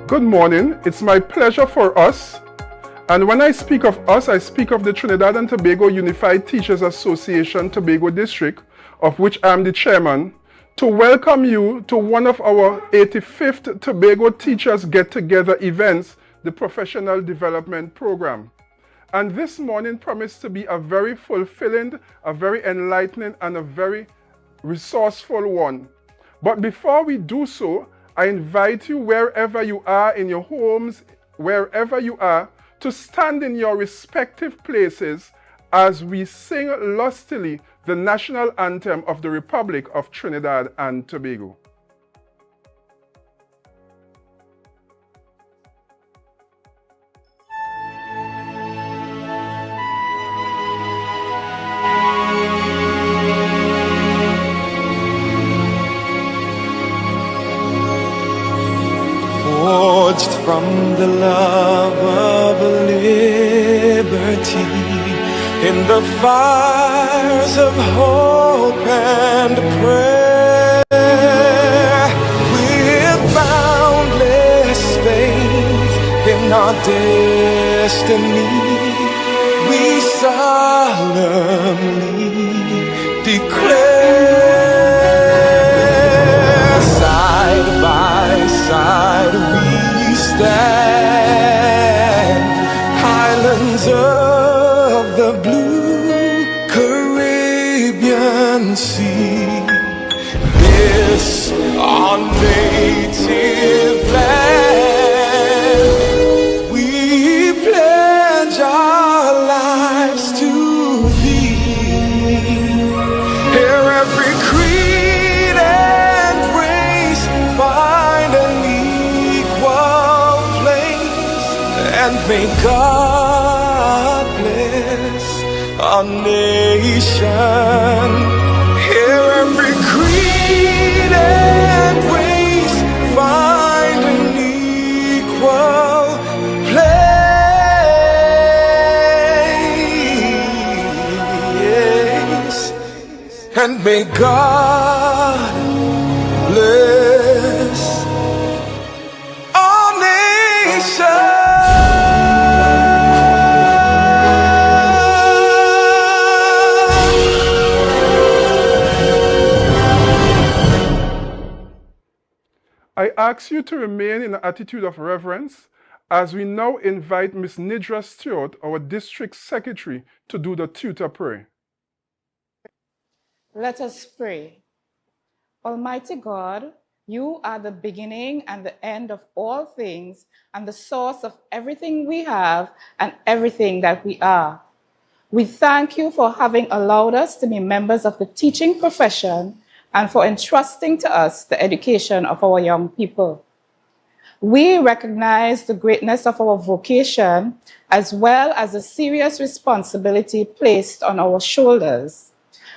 Good morning. It's my pleasure for us, and when I speak of us, I speak of the Trinidad and Tobago Unified Teachers Association Tobago District, of which I am the chairman, to welcome you to one of our 85th Tobago Teachers Get-Together events, the Professional Development Program. And this morning promised to be a very fulfilling, a very enlightening, and a very resourceful one. But before we do so, I invite you, wherever you are, in your homes, wherever you are, to stand in your respective places as we sing lustily the national anthem of the Republic of Trinidad and Tobago. Forged from the love of liberty, in the fires of hope and prayer, with boundless faith in our destiny, we solemnly declare, side by side we stand, islands of the blue Caribbean Sea. This our native land, we pledge our lives to thee. Here every creed and race find an equal place, and may God bless our nation. Here every creed and race find an equal place, and may God bless our nation. I ask you to remain in an attitude of reverence as we now invite Ms. Nidra Stewart, our District Secretary, to do the tutor prayer. Let us pray. Almighty God, you are the beginning and the end of all things and the source of everything we have and everything that we are. We thank you for having allowed us to be members of the teaching profession and for entrusting to us the education of our young people. We recognize the greatness of our vocation as well as the serious responsibility placed on our shoulders.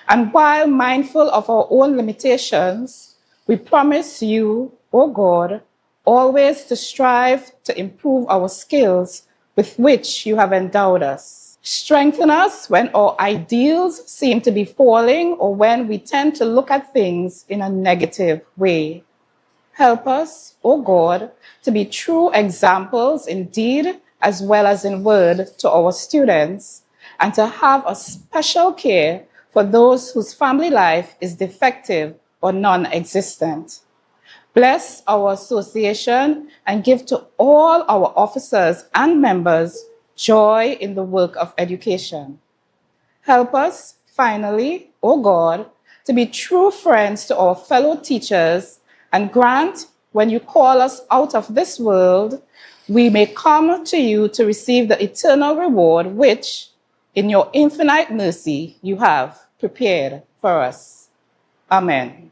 And while mindful of our own limitations, we promise you, O God, always to strive to improve our skills with which you have endowed us. Strengthen us when our ideals seem to be falling or when we tend to look at things in a negative way. Help us, O God, to be true examples in deed as well as in word to our students, and to have a special care for those whose family life is defective or non-existent. Bless our association and give to all our officers and members joy in the work of education. Help us, finally, O God, to be true friends to our fellow teachers, and grant, when you call us out of this world, we may come to you to receive the eternal reward which, in your infinite mercy, you have prepared for us. Amen.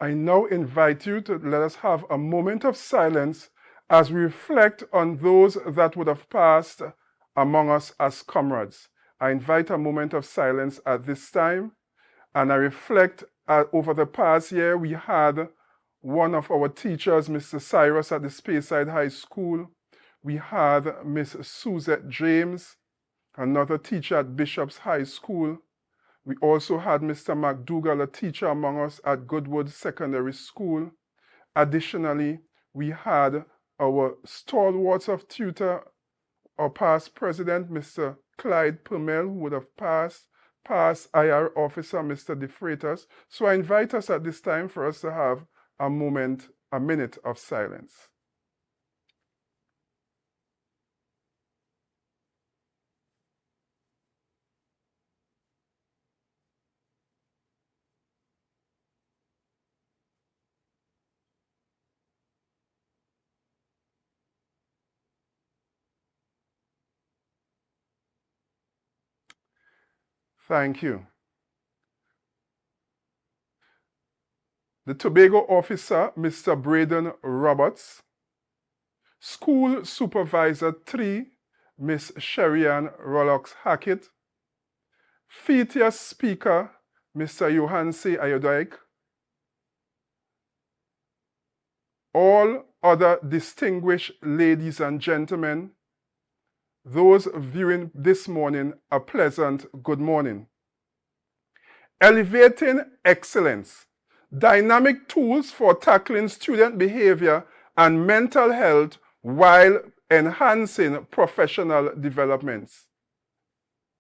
I now invite you to let us have a moment of silence as we reflect on those that would have passed among us as comrades. I invite a moment of silence at this time, and I reflect over the past year. We had one of our teachers, Mr. Cyrus, at the Speyside High School. We had Miss Suzette James, another teacher at Bishop's High School. We also had Mr. McDougall, a teacher among us at Goodwood Secondary School. Additionally, we had our stalwarts of tutor, our past president, Mr. Clyde Permel, who would have past IR officer, Mr. De Freitas. So I invite us at this time for us to have a minute of silence. Thank you. The Tobago officer, Mr. Braden Roberts. School Supervisor 3, Miss Sherrianne Rollox Hackett. Feature Speaker, Mr. Johanse Ayodike. All other distinguished ladies and gentlemen, those viewing this morning, a pleasant good morning. Elevating excellence, dynamic tools for tackling student behavior and mental health while enhancing professional developments.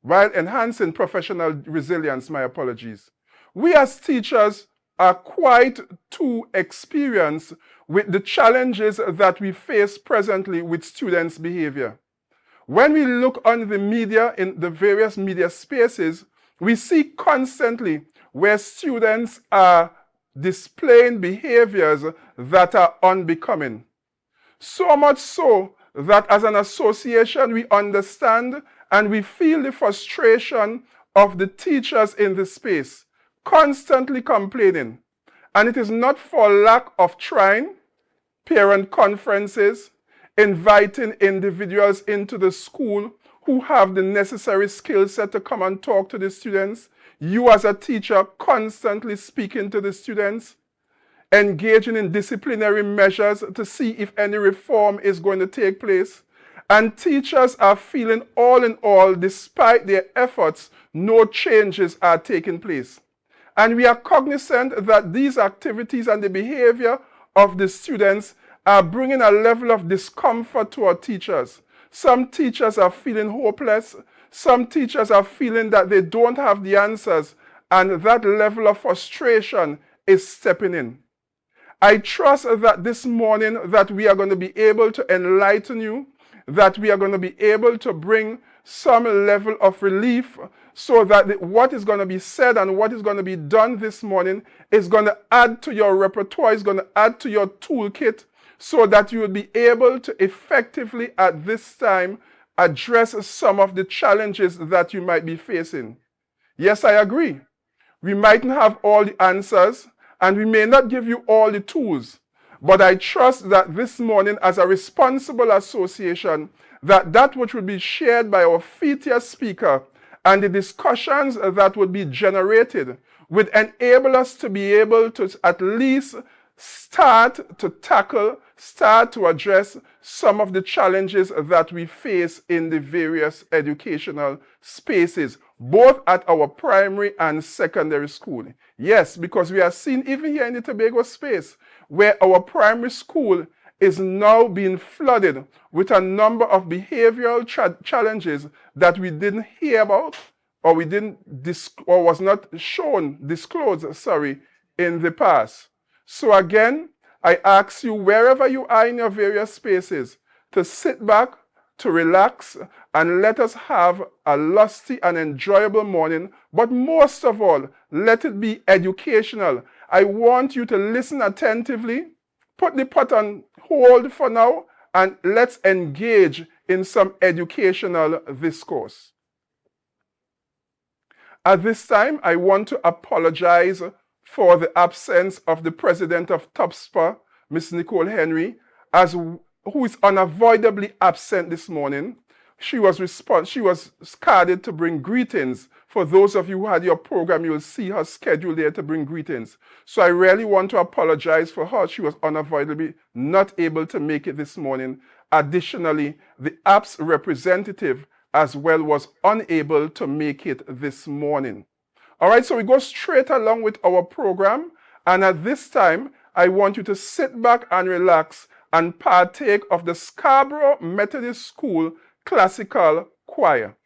While enhancing professional resilience, my apologies. We as teachers are quite too experienced with the challenges that we face presently with students' behavior. When we look on the media, in the various media spaces, we see constantly where students are displaying behaviors that are unbecoming. So much so that as an association we understand and we feel the frustration of the teachers in this space, constantly complaining. And it is not for lack of trying, parent conferences, inviting individuals into the school who have the necessary skill set to come and talk to the students. You as a teacher constantly speaking to the students, engaging in disciplinary measures to see if any reform is going to take place. And teachers are feeling all in all, despite their efforts, no changes are taking place. And we are cognizant that these activities and the behavior of the students are bringing a level of discomfort to our teachers. Some teachers are feeling hopeless. Some teachers are feeling that they don't have the answers, and that level of frustration is stepping in. I trust that this morning that we are going to be able to enlighten you, that we are going to be able to bring some level of relief so that what is going to be said and what is going to be done this morning is going to add to your repertoire, is going to add to your toolkit, so that you will be able to effectively at this time address some of the challenges that you might be facing. Yes, I agree. We mightn't have all the answers and we may not give you all the tools, but I trust that this morning as a responsible association, that which will be shared by our feature speaker and the discussions that would be generated would enable us to be able to at least start to tackle, start to address some of the challenges that we face in the various educational spaces, both at our primary and secondary school. Yes, because we are seeing even here in the Tobago space where our primary school is now being flooded with a number of behavioral challenges that we didn't hear about or we didn't or was not disclosed in the past. So again, I ask you, wherever you are in your various spaces, to sit back, to relax, and let us have a lusty and enjoyable morning. But most of all, let it be educational. I want you to listen attentively, put the pot on hold for now, and let's engage in some educational discourse. At this time, I want to apologize for the absence of the president of TOPSPA, Ms. Nicole Henry, who is unavoidably absent this morning. She was carded to bring greetings. For those of you who had your program, you will see her scheduled there to bring greetings. So I really want to apologize for her. She was unavoidably not able to make it this morning. Additionally, the APS representative as well was unable to make it this morning. All right, so we go straight along with our program. And at this time, I want you to sit back and relax and partake of the Scarborough Methodist School Classical Choir.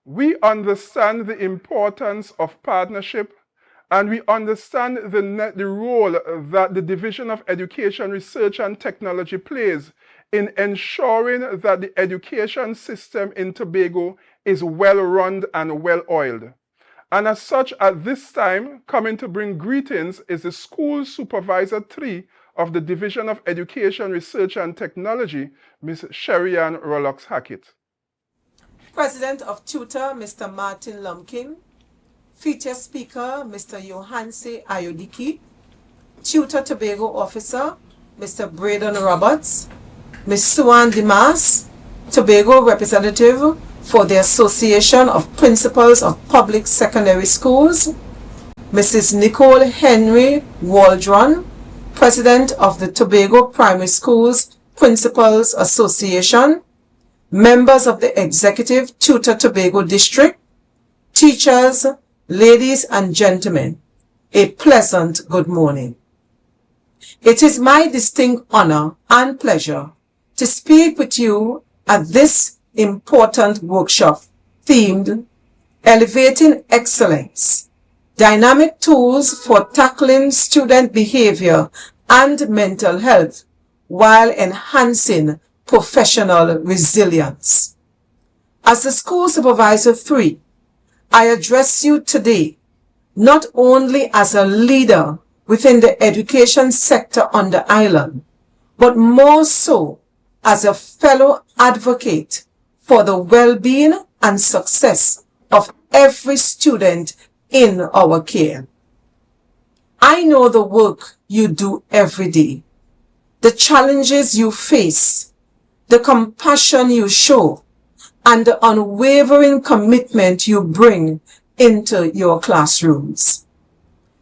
We understand the importance of partnership, and we understand the role that the Division of Education, Research and Technology plays in ensuring that the education system in Tobago is well-run and well-oiled. And as such, at this time, coming to bring greetings is the School Supervisor 3 of the Division of Education, Research and Technology, Ms. Sherry-Ann Rollox-Hackett. President of Tutor, Mr. Martin Lumpkin. Feature Speaker, Mr. Johanse Ayodiki. Tutor Tobago Officer, Mr. Braden Roberts. Ms. Suan Dimas, Tobago Representative for the Association of Principals of Public Secondary Schools. Mrs. Nicole Henry Waldron, President of the Tobago Primary Schools Principals Association. Members of the Executive Tutor Tobago District, teachers, ladies and gentlemen, a pleasant good morning. It is my distinct honor and pleasure to speak with you at this important workshop themed Elevating Excellence, Dynamic Tools for Tackling Student Behavior and Mental Health while Enhancing Professional Resilience. As the School Supervisor 3, I address you today not only as a leader within the education sector on the island, but more so as a fellow advocate for the well-being and success of every student in our care. I know the work you do every day, the challenges you face, the compassion you show, and the unwavering commitment you bring into your classrooms.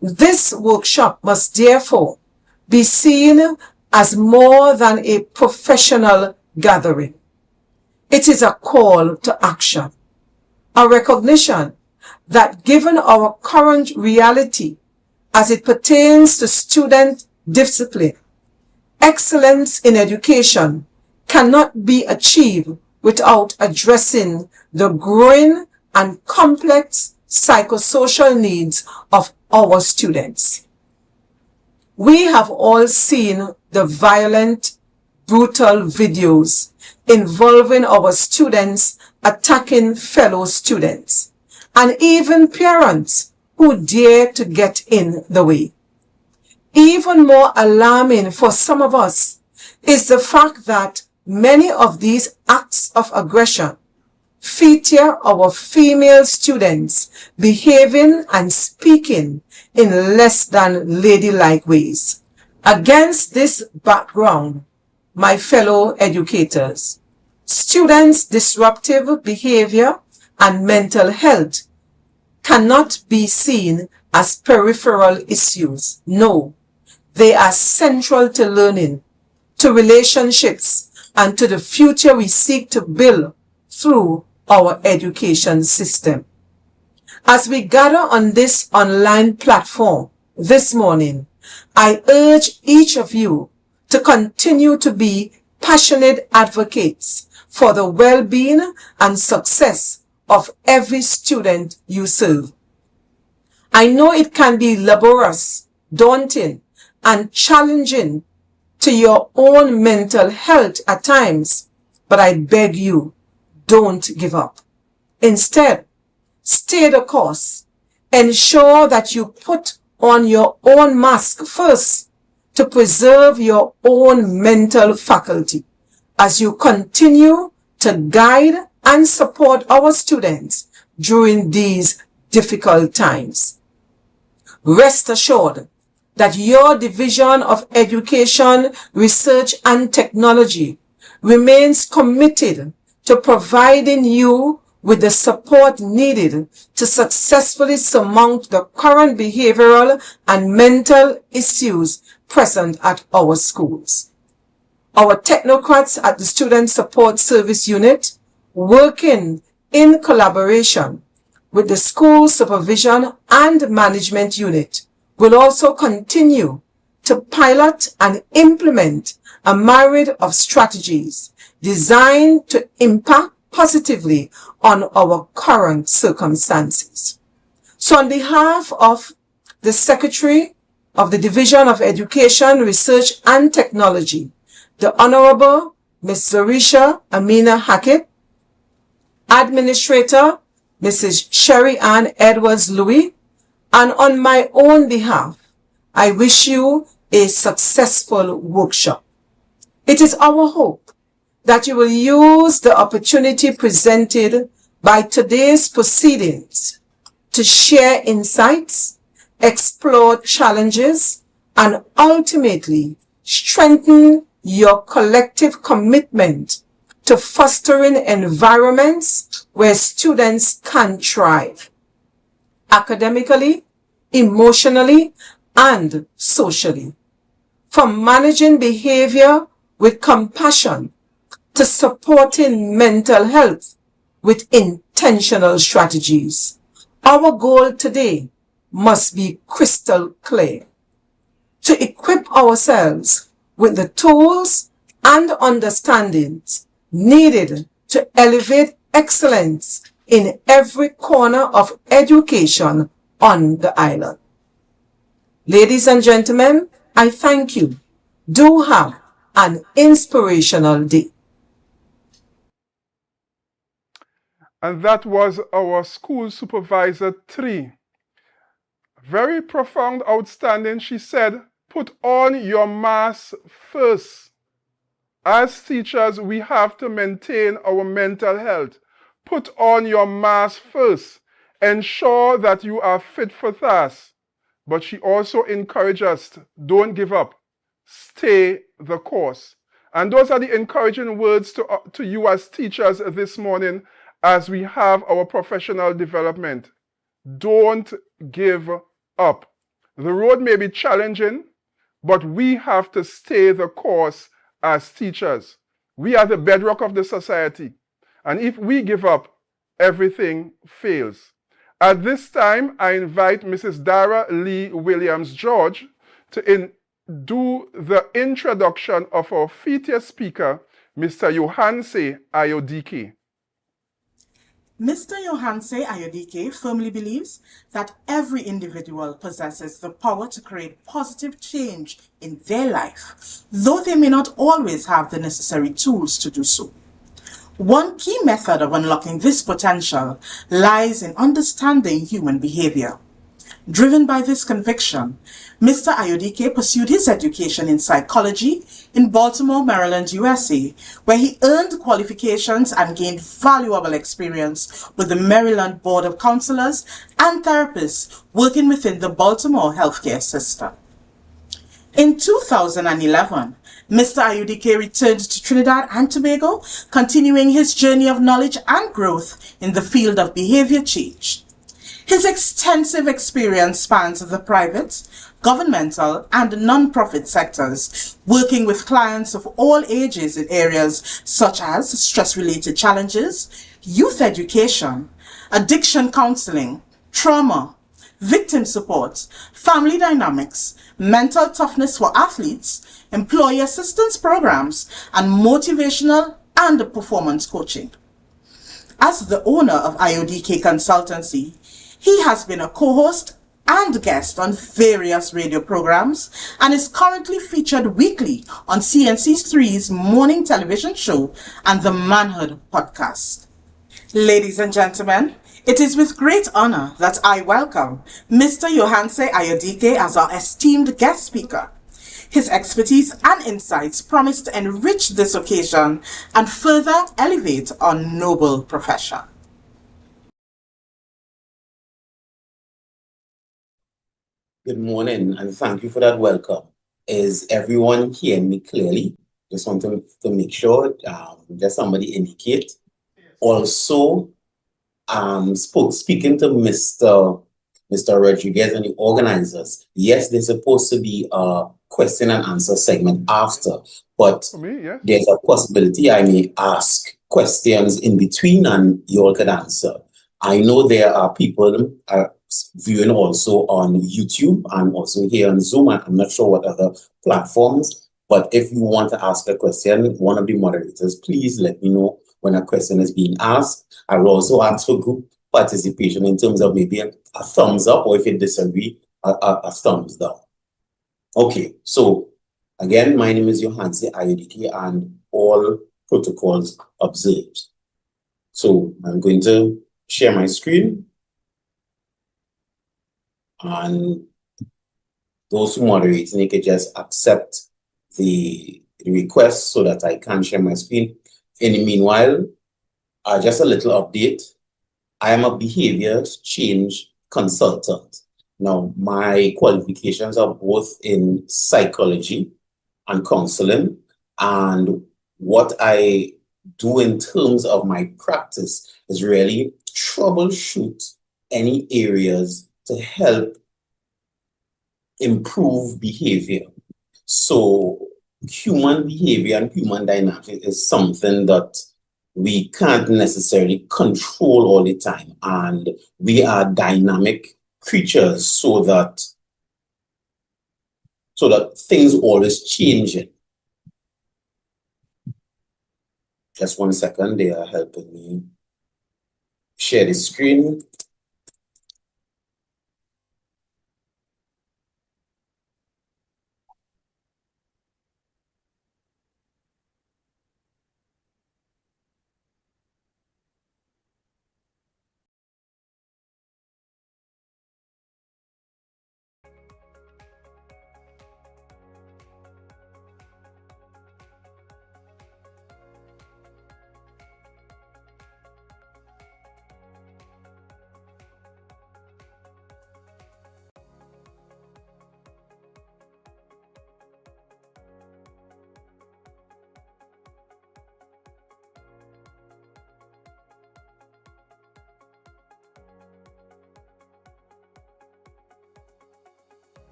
This workshop must therefore be seen as more than a professional gathering. It is a call to action, a recognition that given our current reality as it pertains to student discipline, excellence in education cannot be achieved without addressing the growing and complex psychosocial needs of our students. We have all seen the violent, brutal videos involving our students attacking fellow students, and even parents who dare to get in the way. Even more alarming for some of us is the fact that many of these acts of aggression feature our female students behaving and speaking in less than ladylike ways. Against this background, my fellow educators, students' disruptive behavior and mental health cannot be seen as peripheral issues. No, they are central to learning, to relationships, and to the future we seek to build through our education system. As we gather on this online platform this morning, I urge each of you to continue to be passionate advocates for the well-being and success of every student you serve. I know it can be laborious, daunting, and challenging to your own mental health at times, but I beg you, don't give up. Instead, stay the course. Ensure that you put on your own mask first to preserve your own mental faculty as you continue to guide and support our students during these difficult times. Rest assured that your Division of Education, Research and Technology remains committed to providing you with the support needed to successfully surmount the current behavioral and mental issues present at our schools. Our technocrats at the Student Support Service Unit, working in collaboration with the School Supervision and Management Unit, will also continue to pilot and implement a myriad of strategies designed to impact positively on our current circumstances. So on behalf of the Secretary of the Division of Education, Research and Technology, the Honorable Ms. Zarisha Amina Hackett, Administrator Mrs. Sherry Ann Edwards-Louis, and on my own behalf, I wish you a successful workshop. It is our hope that you will use the opportunity presented by today's proceedings to share insights, explore challenges, and ultimately strengthen your collective commitment to fostering environments where students can thrive academically, emotionally, and socially. From managing behavior with compassion to supporting mental health with intentional strategies, our goal today must be crystal clear: to equip ourselves with the tools and understandings needed to elevate excellence in every corner of education on the island. Ladies and gentlemen, I thank you. Do have an inspirational day. And that was our school supervisor 3. Very profound, outstanding. She said, put on your mask first. As teachers, we have to maintain our mental health. Put on your mask first. Ensure that you are fit for task. But she also encouraged us, don't give up. Stay the course. And those are the encouraging words to you as teachers this morning as we have our professional development. Don't give up. The road may be challenging, but we have to stay the course as teachers. We are the bedrock of the society. And if we give up, everything fails. At this time, I invite Mrs. Dara Lee Williams George to do the introduction of our featured speaker, Mr. Yohanse Ayodike. Mr. Yohanse Ayodike firmly believes that every individual possesses the power to create positive change in their life, though they may not always have the necessary tools to do so. One key method of unlocking this potential lies in understanding human behavior. Driven by this conviction, Mr. Ayodike pursued his education in psychology in Baltimore, Maryland, USA, where he earned qualifications and gained valuable experience with the Maryland Board of Counselors and Therapists working within the Baltimore healthcare system. In 2011, Mr. Ayodike returned to Trinidad and Tobago, continuing his journey of knowledge and growth in the field of behavior change. His extensive experience spans the private, governmental, and non-profit sectors, working with clients of all ages in areas such as stress-related challenges, youth education, addiction counseling, trauma, victim support, family dynamics, mental toughness for athletes, employee assistance programs, and motivational and performance coaching. As the owner of IODK Consultancy, he has been a co-host and guest on various radio programs and is currently featured weekly on CNC3's morning television show and the Manhood podcast. Ladies and gentlemen, it is with great honor that I welcome Mr. Yohanse Ayodike as our esteemed guest speaker. His expertise and insights promise to enrich this occasion and further elevate our noble profession. Good morning, and thank you for that welcome. Is everyone hearing me clearly? Just want to make sure, just somebody indicate. Also, speaking to Mr. Rodriguez and the organizers, yes, there's supposed to be a question and answer segment after, but there's a possibility I may ask questions in between and you all can answer. I know there are people viewing also on YouTube and also here on Zoom. I'm not sure what other platforms, but if you want to ask a question, one of the moderators, please let me know when a question is being asked. I will also ask for group participation in terms of maybe a thumbs up, or if you disagree, a thumbs down. Okay, so again, my name is Yohanse Ayodike and all protocols observed. So I'm going to share my screen. And those who moderate, you can just accept the request so that I can share my screen. In the meanwhile, just a little update. I am a behavior change consultant. Now, my qualifications are both in psychology and counseling. And what I do in terms of my practice is really troubleshoot any areas to help improve behavior. So human behavior and human dynamics is something that we can't necessarily control all the time. And we are dynamic creatures so that things always changing. Just 1 second, they are helping me share the screen.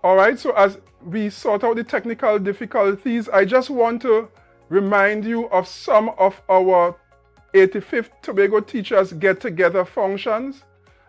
All right, so as we sort out the technical difficulties, I just want to remind you of some of our 85th Tobago Teachers Get Together functions,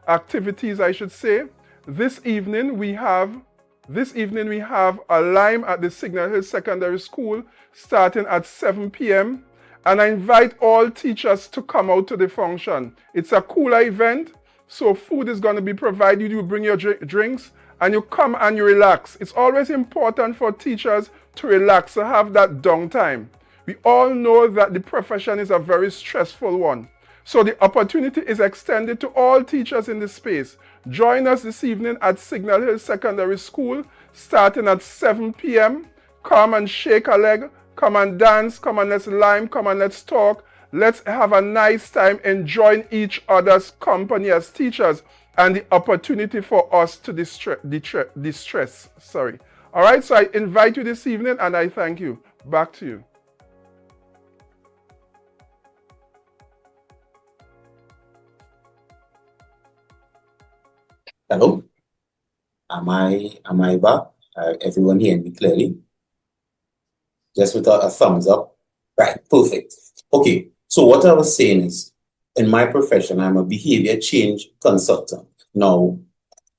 activities I should say. This evening we have a lime at the Signal Hill Secondary School starting at 7 p.m. and I invite all teachers to come out to the function. It's a cooler event, so food is going to be provided. You bring your drinks and you come and you relax. It's always important for teachers to relax, to have that downtime. We all know that the profession is a very stressful one. So the opportunity is extended to all teachers in the space. Join us this evening at Signal Hill Secondary School starting at 7 p.m. Come and shake a leg, come and dance, come and let's lime, come and let's talk. Let's have a nice time enjoying each other's company as teachers and the opportunity for us to distress. All right, so I invite you this evening and I thank you. Back to you. Hello, am I back? Everyone hearing me clearly? Just with a thumbs up. Right, perfect. Okay, so what I was saying is, in my profession, I'm a behavior change consultant. Now,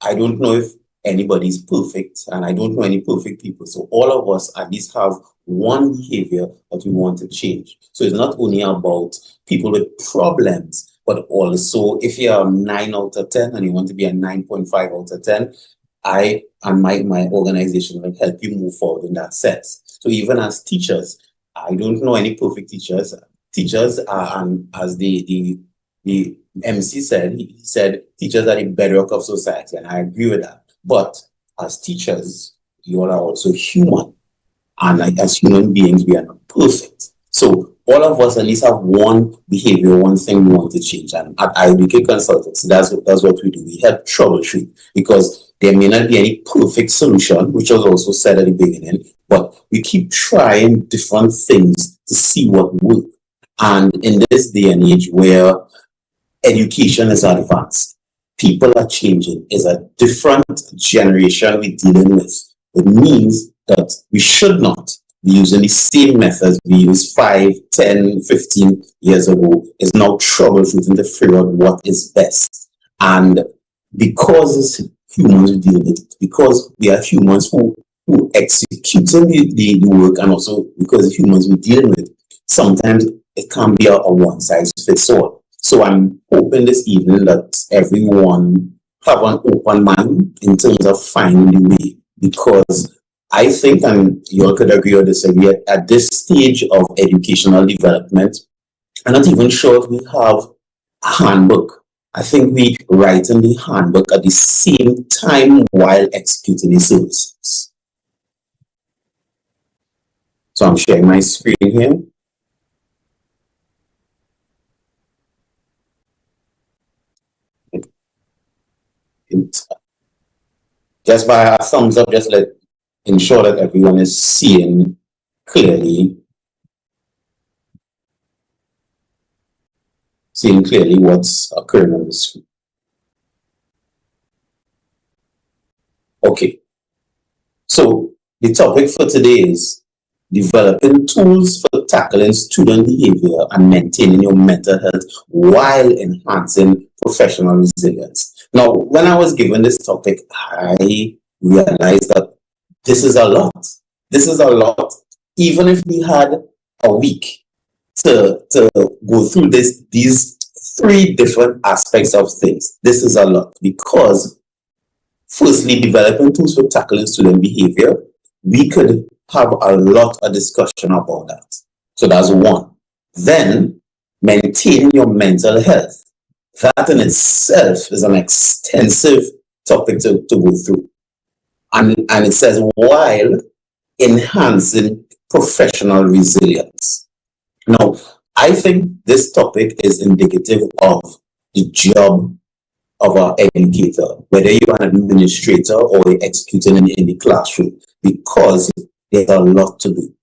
I don't know if anybody's perfect, and I don't know any perfect people. So all of us at least have one behavior that we want to change. So it's not only about people with problems, but also if you're a 9 out of 10 and you want to be a 9.5 out of 10, I and my organization will help you move forward in that sense. So even as teachers, I don't know any perfect teachers. Teachers are, as the MC said, he said teachers are the bedrock of society, and I agree with that. But as teachers, you all are also human. And like as human beings, we are not perfect. So all of us at least have one behavior, one thing we want to change. And at IODK Consultants, that's what we do. We help troubleshoot because there may not be any perfect solution, which was also said at the beginning, but we keep trying different things to see what works. And in this day and age where education is advanced, people are changing, is a different generation we're dealing with. It means that we should not be using the same methods we used 5, 10, 15 years ago. Is now troubleshooting to figure out what is best. And because it's humans we deal with, because we are humans who executing the work, and also because the humans we're dealing with, sometimes it can be a one size fits all. So I'm hoping this evening that everyone have an open mind in terms of finding the way, because I think, and you all could agree or disagree, at this stage of educational development, I'm not even sure if we have a handbook. I think we write in the handbook at the same time while executing the services. So I'm sharing my screen here. Just by a thumbs up, just let ensure that everyone is seeing clearly what's occurring on the screen. Okay, so the topic for today is developing tools for tackling student behavior and maintaining your mental health while enhancing professional resilience. Now, when I was given this topic, I realized that this is a lot. This is a lot. Even if we had a week to go through these 3 different aspects of things, this is a lot. Because firstly, developing tools for tackling student behavior, we could have a lot of discussion about that. So that's one. Then, maintaining your mental health. That in itself is an extensive topic to go through. And it says, while enhancing professional resilience. Now, I think this topic is indicative of the job of our educator, whether you're an administrator or you're executing in the classroom, because there's a lot to do.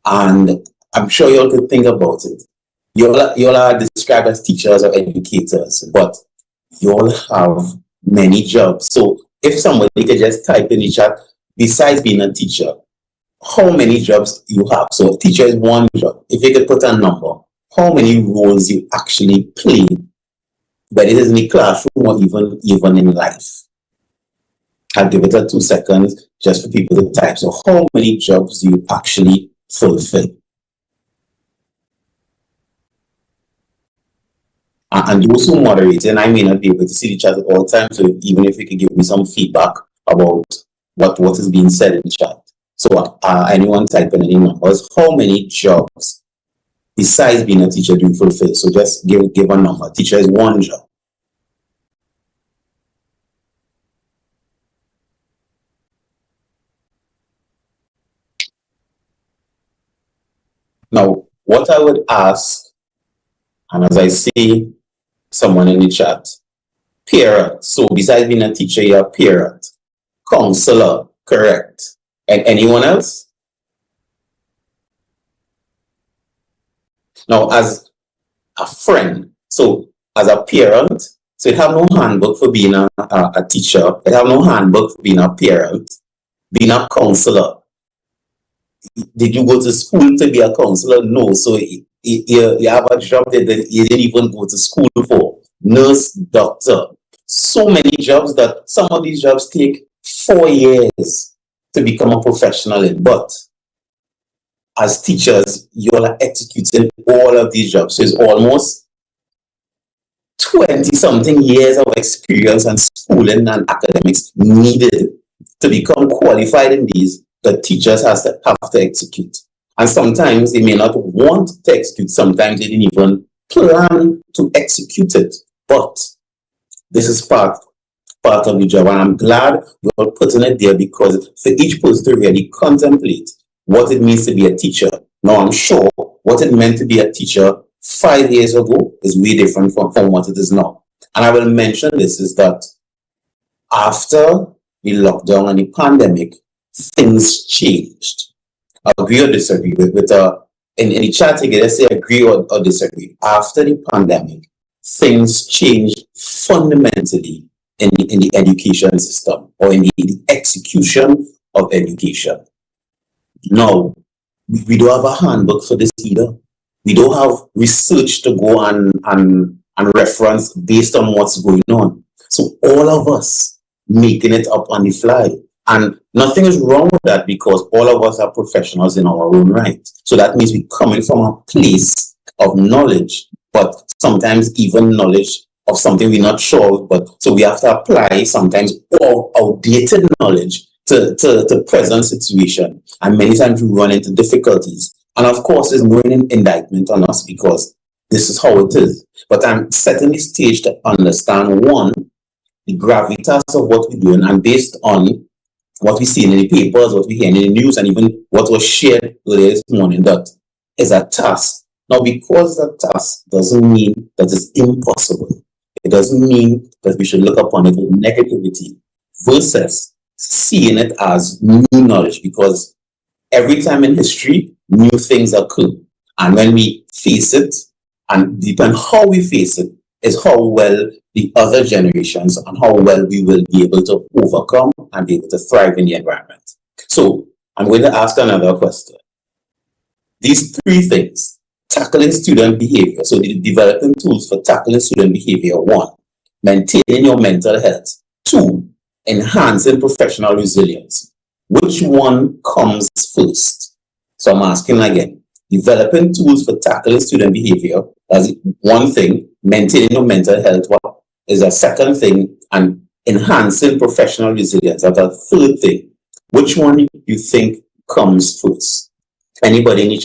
And I'm sure you all can think about it. You all are described as teachers or educators, but you all have many jobs. So if somebody could just type in the chat, besides being a teacher, how many jobs you have? So a teacher is one job. If you could put a number, how many roles you actually play, whether it is in the classroom or even in life. I'll give it a 2 seconds just for people to type. So how many jobs do you actually fulfill? And those who moderate, and I may not be able to see the chat at all times, so even if you could give me some feedback about what is being said in the chat. So anyone type in any numbers, how many jobs besides being a teacher do you fulfill? So just give a number. Teacher is one job. Now, what I would ask, and as I see someone in the chat, parent. So besides being a teacher, you're a parent, counselor, correct. And anyone else? Now, as a friend, so as a parent, so you have no handbook for being a teacher, you have no handbook for being a parent, being a counselor. Did you go to school to be a counselor? No. So you have a job that you didn't even go to school for. Nurse, doctor. So many jobs that some of these jobs take 4 years to become a professional in. But as teachers, you all are executing all of these jobs. So it's almost 20-something years of experience and schooling and academics needed to become qualified in these that teachers have to execute. And sometimes they may not want to execute. Sometimes they didn't even plan to execute it. But this is part of the job. And I'm glad you're putting it there, because for each person to really contemplate what it means to be a teacher. Now, I'm sure what it meant to be a teacher 5 years ago is way different from what it is now. And I will mention this is that after the lockdown and the pandemic, things changed. Agree or disagree in the chat again, let's say agree or disagree. After the pandemic, things changed fundamentally in the education system, or in the execution of education. Now, we don't have a handbook for this either. We don't have research to go and reference based on what's going on. So all of us making it up on the fly. And nothing is wrong with that, because all of us are professionals in our own right. So that means we're coming from a place of knowledge, but sometimes even knowledge of something we're not sure of. But so we have to apply sometimes all outdated knowledge to present situation. And many times we run into difficulties. And of course, there's no indictment on us, because this is how it is. But I'm setting the stage to understand, one, the gravitas of what we're doing, and based on what we see in the papers, what we hear in the news, and even what was shared earlier this morning, that is a task. Now, because that task doesn't mean that it's impossible. It doesn't mean that we should look upon it with negativity, versus seeing it as new knowledge, because every time in history, new things occur. And when we face it, and depending on how we face it, is how well the other generations and how well we will be able to overcome and be able to thrive in the environment. So I'm going to ask another question. These 3 things: tackling student behavior. So developing tools for tackling student behavior. 1, maintaining your mental health. 2, enhancing professional resilience. Which one comes first? So I'm asking again. Developing tools for tackling student behavior, that's one thing. Maintaining your mental health, what is a second thing, and enhancing professional resilience, that's a third thing. Which one you think comes first? Anybody in the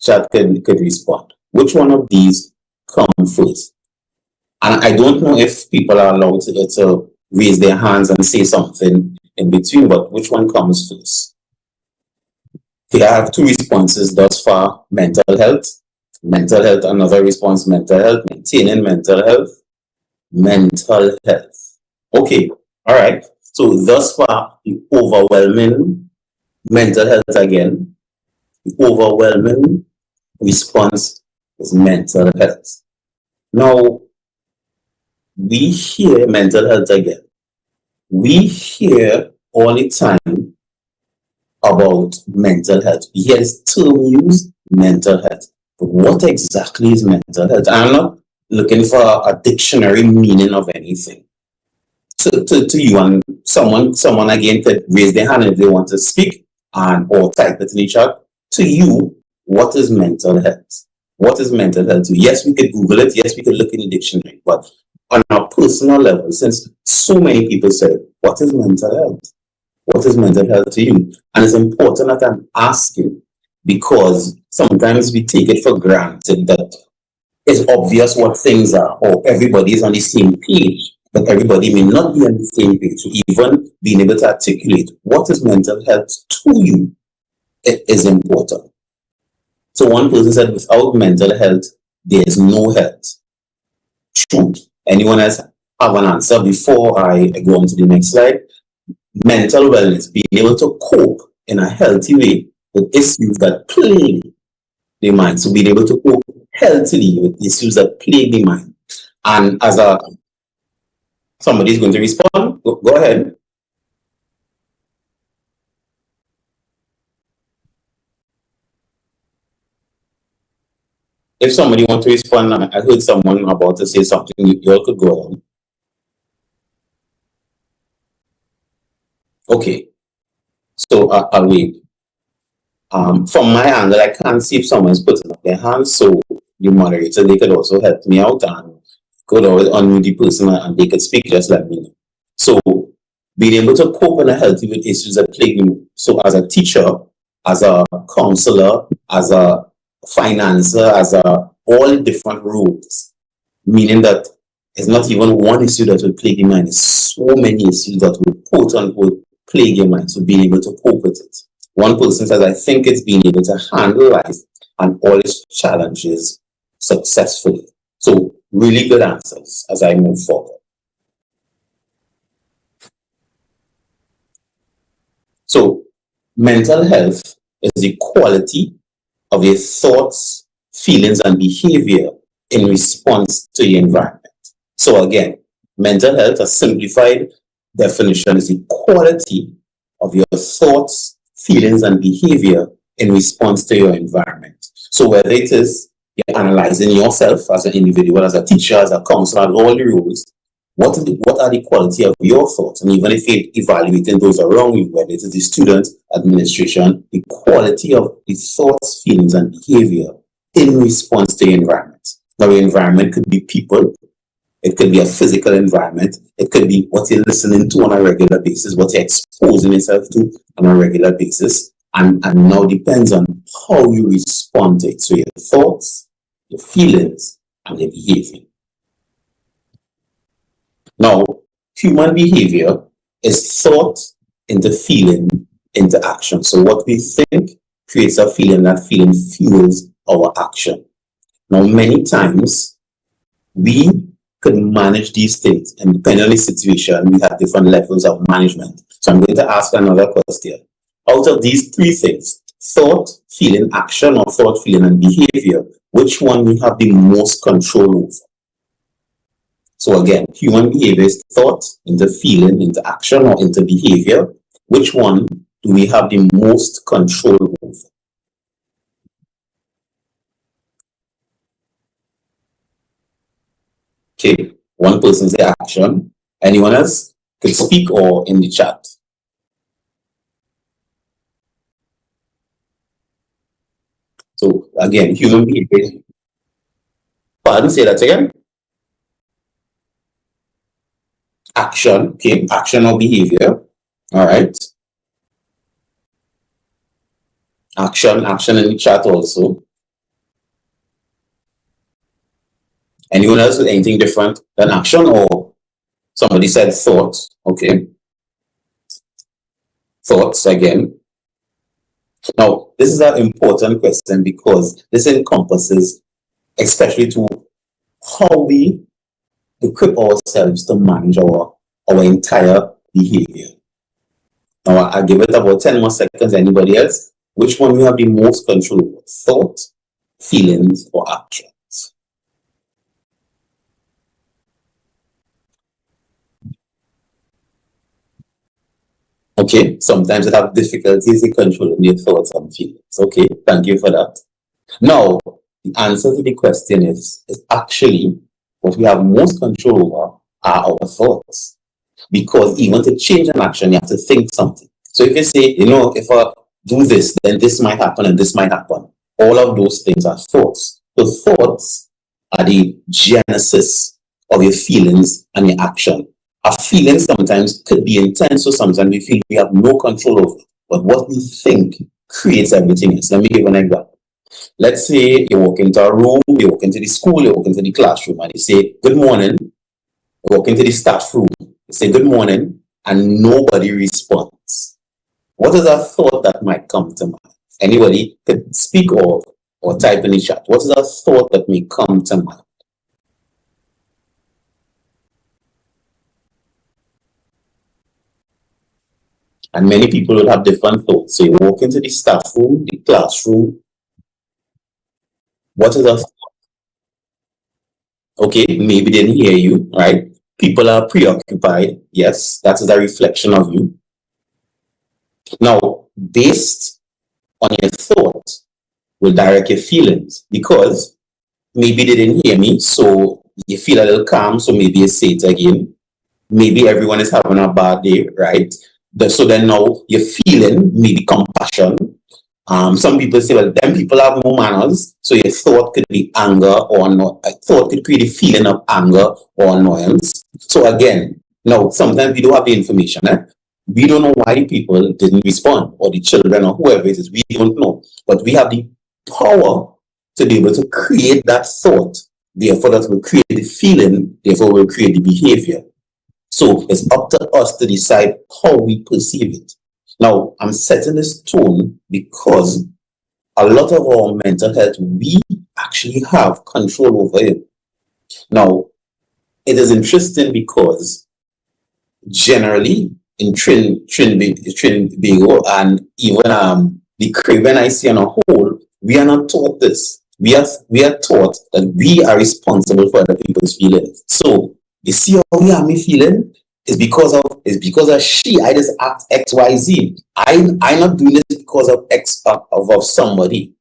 chat could respond. Which one of these come first? And I don't know if people are allowed to raise their hands and say something in between, but which one comes first? Okay, I have 2 responses thus far. Mental health. Mental health, another response, mental health. Maintaining mental health. Mental health. Okay, all right. So thus far, the overwhelming mental health again. The overwhelming response is mental health. Now, we hear mental health again. We hear all the time about mental health. We hear this term used, mental health. But what exactly is mental health? I'm not looking for a dictionary meaning of anything. To you, and someone again could raise their hand if they want to speak or type it in the chat. To you, what is mental health? What is mental health to you? Yes, we could Google it. Yes, we could look in the dictionary. But on a personal level, since so many people say, what is mental health? What is mental health to you? And it's important that I'm asking, because sometimes we take it for granted that it's obvious what things are, or everybody is on the same page, but everybody may not be on the same page. So even being able to articulate what is mental health to you, it is important. So one person said, without mental health, there is no health. True. Anyone else have an answer before I go on to the next slide? Mental wellness, being able to cope in a healthy way with issues that plague the mind. So being able to cope healthily with issues that plague the mind. And as somebody is going to respond, go ahead. If somebody wants to respond, I heard someone about to say something, you all could go on. Okay, so I'll wait. From my angle, I can't see if someone's putting up their hand, so the moderator, they could also help me out and could always unmute the person and they could speak, just let me know. So being able to cope in a healthy with issues that plague you. So as a teacher, as a counselor, as a financer, as all the different roles, meaning that it's not even one issue that will plague your mind, it's so many issues that will quote unquote plague your mind. So being able to cope with it. One person says, I think it's being able to handle life and all its challenges successfully. So really good answers as I move forward. So mental health is the quality of your thoughts, feelings, and behavior in response to your environment. So again, mental health, a simplified definition, is the quality of your thoughts, feelings, and behavior in response to your environment. So whether it is you're analyzing yourself as an individual, as a teacher, as a counselor, all the rules, what are the quality of your thoughts? And even if you're evaluating those around you, whether it is the student, administration, the quality of the thoughts, feelings, and behavior in response to your environment. Now, your environment could be people, it could be a physical environment, it could be what you're listening to on a regular basis, what you're exposing yourself to on a regular basis, and now depends on how you respond to it. So your thoughts, your feelings, and your behavior. Now, human behavior is thought into feeling into action. So what we think creates a feeling, that feeling fuels our action. Now, many times we can manage these things, and depending on the situation, we have different levels of management. So I'm going to ask another question. Out of these three things, thought, feeling, action, or thought, feeling, and behavior, which one we have the most control over? So again, human behavior is thought into feeling, into action, or into behavior. Which one do we have the most control over? Okay, one person say action. Anyone else could speak or in the chat. So again, human behavior. Pardon, say that again. Action, okay, action or behavior. All right. Action in the chat also. Anyone else with anything different than action, or somebody said thoughts? Okay. Thoughts again. Now, this is an important question because this encompasses, especially to how we equip ourselves to manage our entire behavior. Now, I'll give it about 10 more seconds. Anybody else? Which one we have the most control over? Thought, feelings, or actions? Okay, sometimes they have difficulties in controlling their thoughts and feelings. Okay, thank you for that. Now, the answer to the question is actually what we have most control over are our thoughts. Because even to change an action, you have to think something. So if you say, if I do this, then this might happen and this might happen. All of those things are thoughts. So thoughts are the genesis of your feelings and your action. Our feelings sometimes could be intense, so sometimes we feel we have no control over it. But what we think creates everything else. Let me give you an example. Let's say you walk into a room, you walk into the school, you walk into the classroom, and you say, good morning. You walk into the staff room, you say, good morning, and nobody responds. What is a thought that might come to mind? Anybody could speak or type in the chat. What is a thought that may come to mind? And many people will have different thoughts. So you walk into the staff room, the classroom. What is a thought? Okay, maybe they didn't hear you, right? People are preoccupied. Yes, that is a reflection of you. Now, based on your thought will direct your feelings, because maybe they didn't hear me, so you feel a little calm, so maybe you say it again. Maybe everyone is having a bad day, right? So then now you're feeling maybe compassion. Some people say, well, them people have no manners, so your thought could be anger or not. A thought could create a feeling of anger or annoyance. So again, now sometimes we don't have the information. We don't know why the people didn't respond, or the children or whoever it is. We don't know, but we have the power to be able to create that thought. Therefore, that will create the feeling. Therefore, will create the behavior. So it's up to us to decide how we perceive it. Now, I'm setting this tone because a lot of our mental health, we actually have control over it. Now, it is interesting because generally in Tobago and even the Caribbean I see on a whole, we are not taught this. We are taught that we are responsible for other people's feelings. So you see how we have me feeling? It's because of she. I just act XYZ. I'm not doing this because of of somebody.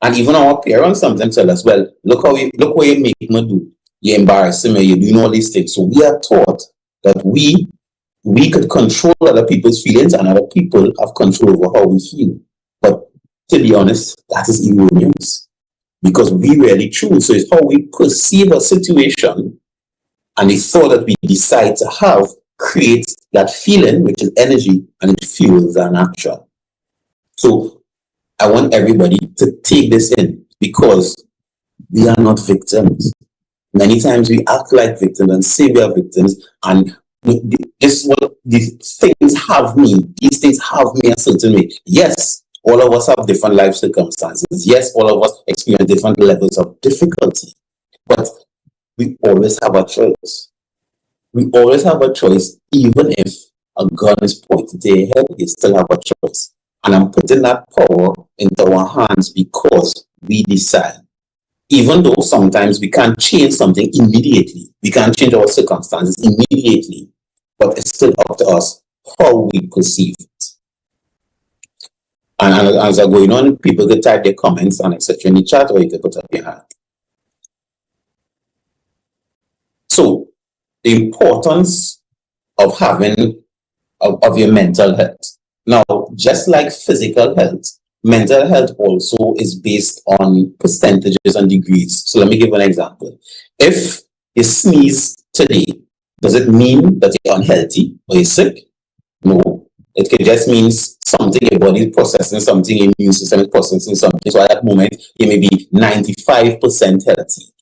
And even our parents sometimes tell us, well, look what you make me do. You're embarrassing me, you're doing all these things. So we are taught that we could control other people's feelings and other people have control over how we feel. But to be honest, that is erroneous. Because we really choose. So it's how we perceive a situation and the thought that we decide to have creates that feeling, which is energy, and it fuels an action. So I want everybody to take this in, because we are not victims. Many times we act like victims and say we are victims, and this is what these things have me. These things have me a certain way. Yes, all of us have different life circumstances. Yes, all of us experience different levels of difficulty. But we always have a choice. We always have a choice, even if a gun is pointed to your head, you still have a choice. And I'm putting that power into our hands because we decide. Even though sometimes we can't change something immediately, we can't change our circumstances immediately, but it's still up to us how we perceive it. And as I'm going on, people could type their comments and etc. in the chat, or you could put up your hand. So, the importance of having of your mental health. Now, just like physical health, mental health also is based on percentages and degrees. So let me give an example. If you sneeze today, does it mean that you're unhealthy or you're sick? No. It can just mean something, your body is processing something, your immune system is processing something. So at that moment, you may be 95% healthy.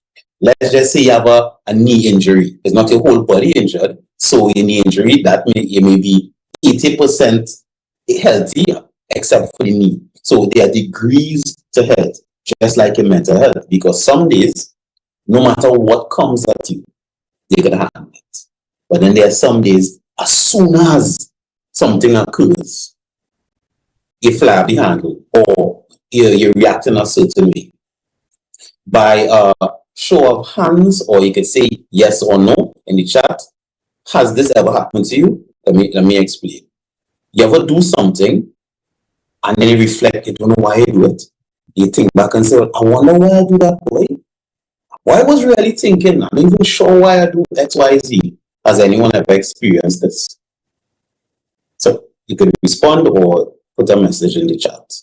Let's just say you have a knee injury. It's not your whole body injured. So your knee injury, you may be 80% healthy, except for the knee. So there are degrees to health, just like in mental health. Because some days, no matter what comes at you, you can handle it. But then there are some days, as soon as something occurs, you fly off the handle, or you react in a certain way. By show of hands, or you could say yes or no in the chat. Has this ever happened to you? Let me explain. You ever do something and then you reflect, you don't know why you do it. You think back and say, well, I wonder why I do that, boy. Why I was really thinking, I'm not even sure why I do X, Y, Z. Has anyone ever experienced this? So you can respond or put a message in the chat.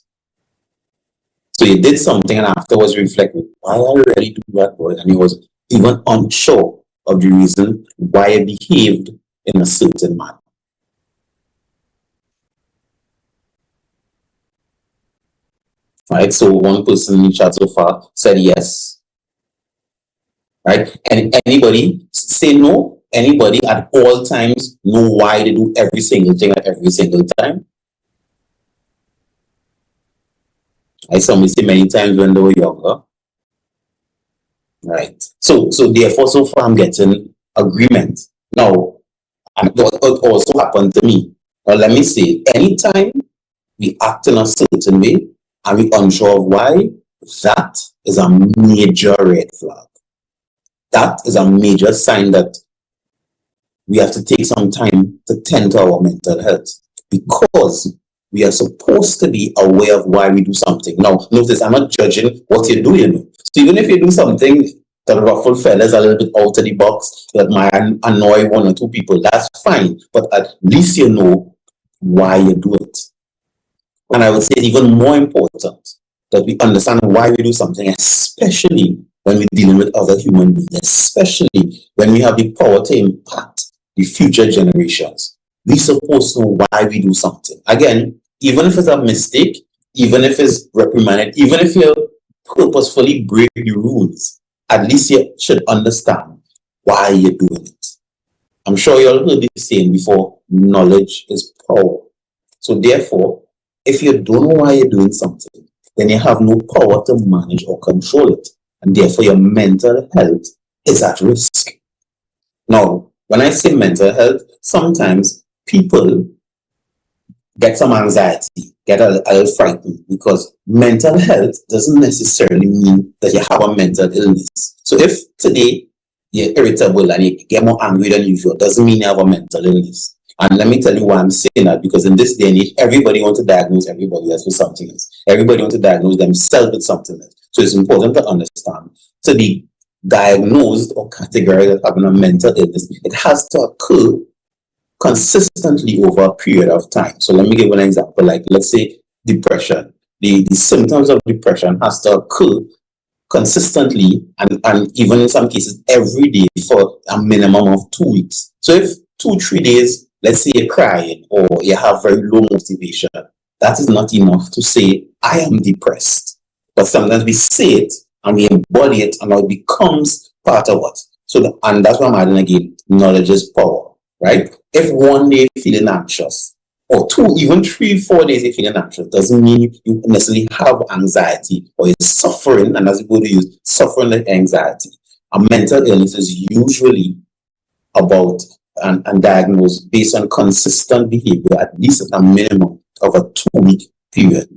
So you did something and afterwards reflect, why I really do that, boy? And he was even unsure of the reason why I behaved in a certain manner. Right, so one person in the chat so far said yes. Right, and anybody say no? Anybody at all times know why they do every single thing at every single time? I saw me say many times when they were younger. Right, so therefore so far I'm getting agreement. Now, and what also happened to me. Now let me say, anytime we act in a certain way and we unsure of why, that is a major red flag. That is a major sign that we have to take some time to tend to our mental health, because we are supposed to be aware of why we do something. Now, notice, I'm not judging what you're doing. So even if you do something that ruffle fellas a little bit out of the box, that might annoy one or two people, that's fine. But at least you know why you do it. And I would say it's even more important that we understand why we do something, especially when we're dealing with other human beings, especially when we have the power to impact the future generations. We're supposed to know why we do something. Again, even if it's a mistake, even if it's reprimanded, even if you purposefully break the rules, at least you should understand why you're doing it. I'm sure you all heard this saying before, knowledge is power. So therefore, if you don't know why you're doing something, then you have no power to manage or control it. And therefore, your mental health is at risk. Now, when I say mental health, sometimes people get some anxiety, get a little frightened, because mental health doesn't necessarily mean that you have a mental illness. So if today you're irritable and you get more angry than usual, doesn't mean you have a mental illness. And let me tell you why I'm saying that, because in this day and age, everybody wants to diagnose everybody else with something else. Everybody wants to diagnose themselves with something else. So it's important to understand, to be diagnosed or categorized as having a mental illness, it has to occur consistently over a period of time. So let me give an example, like let's say depression. The symptoms of depression has to occur consistently and even in some cases every day for a minimum of 2 weeks. So if 2-3 days, let's say you're crying or you have very low motivation, that is not enough to say, I am depressed. But sometimes we say it and we embody it and it becomes part of us. So, and that's why I'm adding again, knowledge is power, right? If one day you're feeling anxious, or 2, even 3, 4 days you're feeling anxious, doesn't mean you necessarily have anxiety or you're suffering, and as you go to use suffering like anxiety. A mental illness is usually about and diagnosed based on consistent behavior, at least at a minimum of a 2-week period.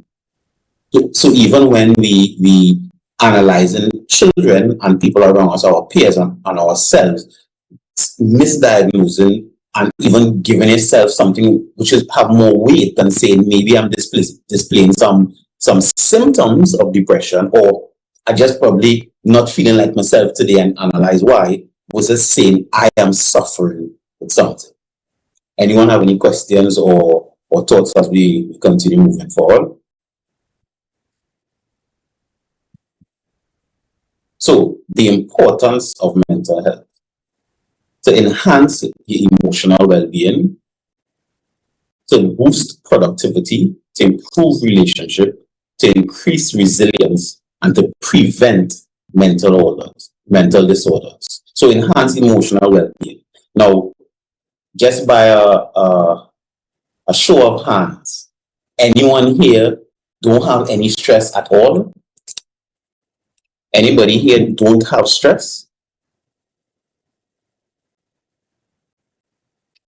So even when we analyzing children and people around us, our peers and ourselves, misdiagnosing and even giving yourself something which is have more weight than saying maybe I'm displaying some symptoms of depression, or I just probably not feeling like myself today and analyze why, versus saying I am suffering with something. Anyone have any questions or thoughts as we continue moving forward? So the importance of mental health. To enhance your emotional well-being, to boost productivity, to improve relationship, to increase resilience, and to prevent mental disorders. So enhance emotional well-being. Now, just by a show of hands, anyone here don't have any stress at all? Anybody here don't have stress?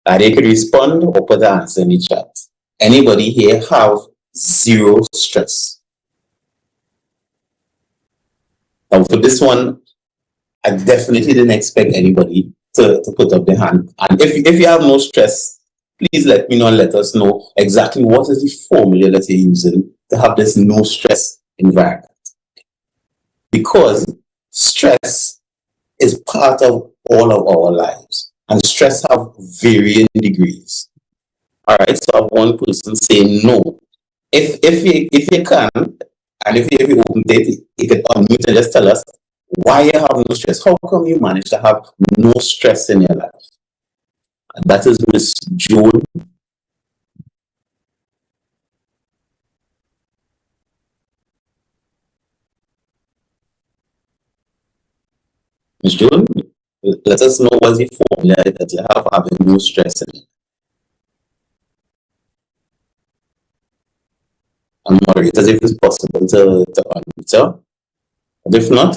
They could respond or put the answer in the chat. Anybody here have zero stress? Now for this one, I definitely didn't expect anybody to put up their hand. And if you have no stress, please let me know and let us know exactly what is the formula that you're using to have this no stress environment. Because stress is part of all of our lives, and stress have varying degrees. All right, so I have one person saying no. If you can, and if you open it, you can unmute and just tell us why you have no stress. How come you manage to have no stress in your life? And that is Miss Joan. Miss Joan, let us know what's the formula that you have having no stress in it. And moderators, if it's possible to unmute her. But if not,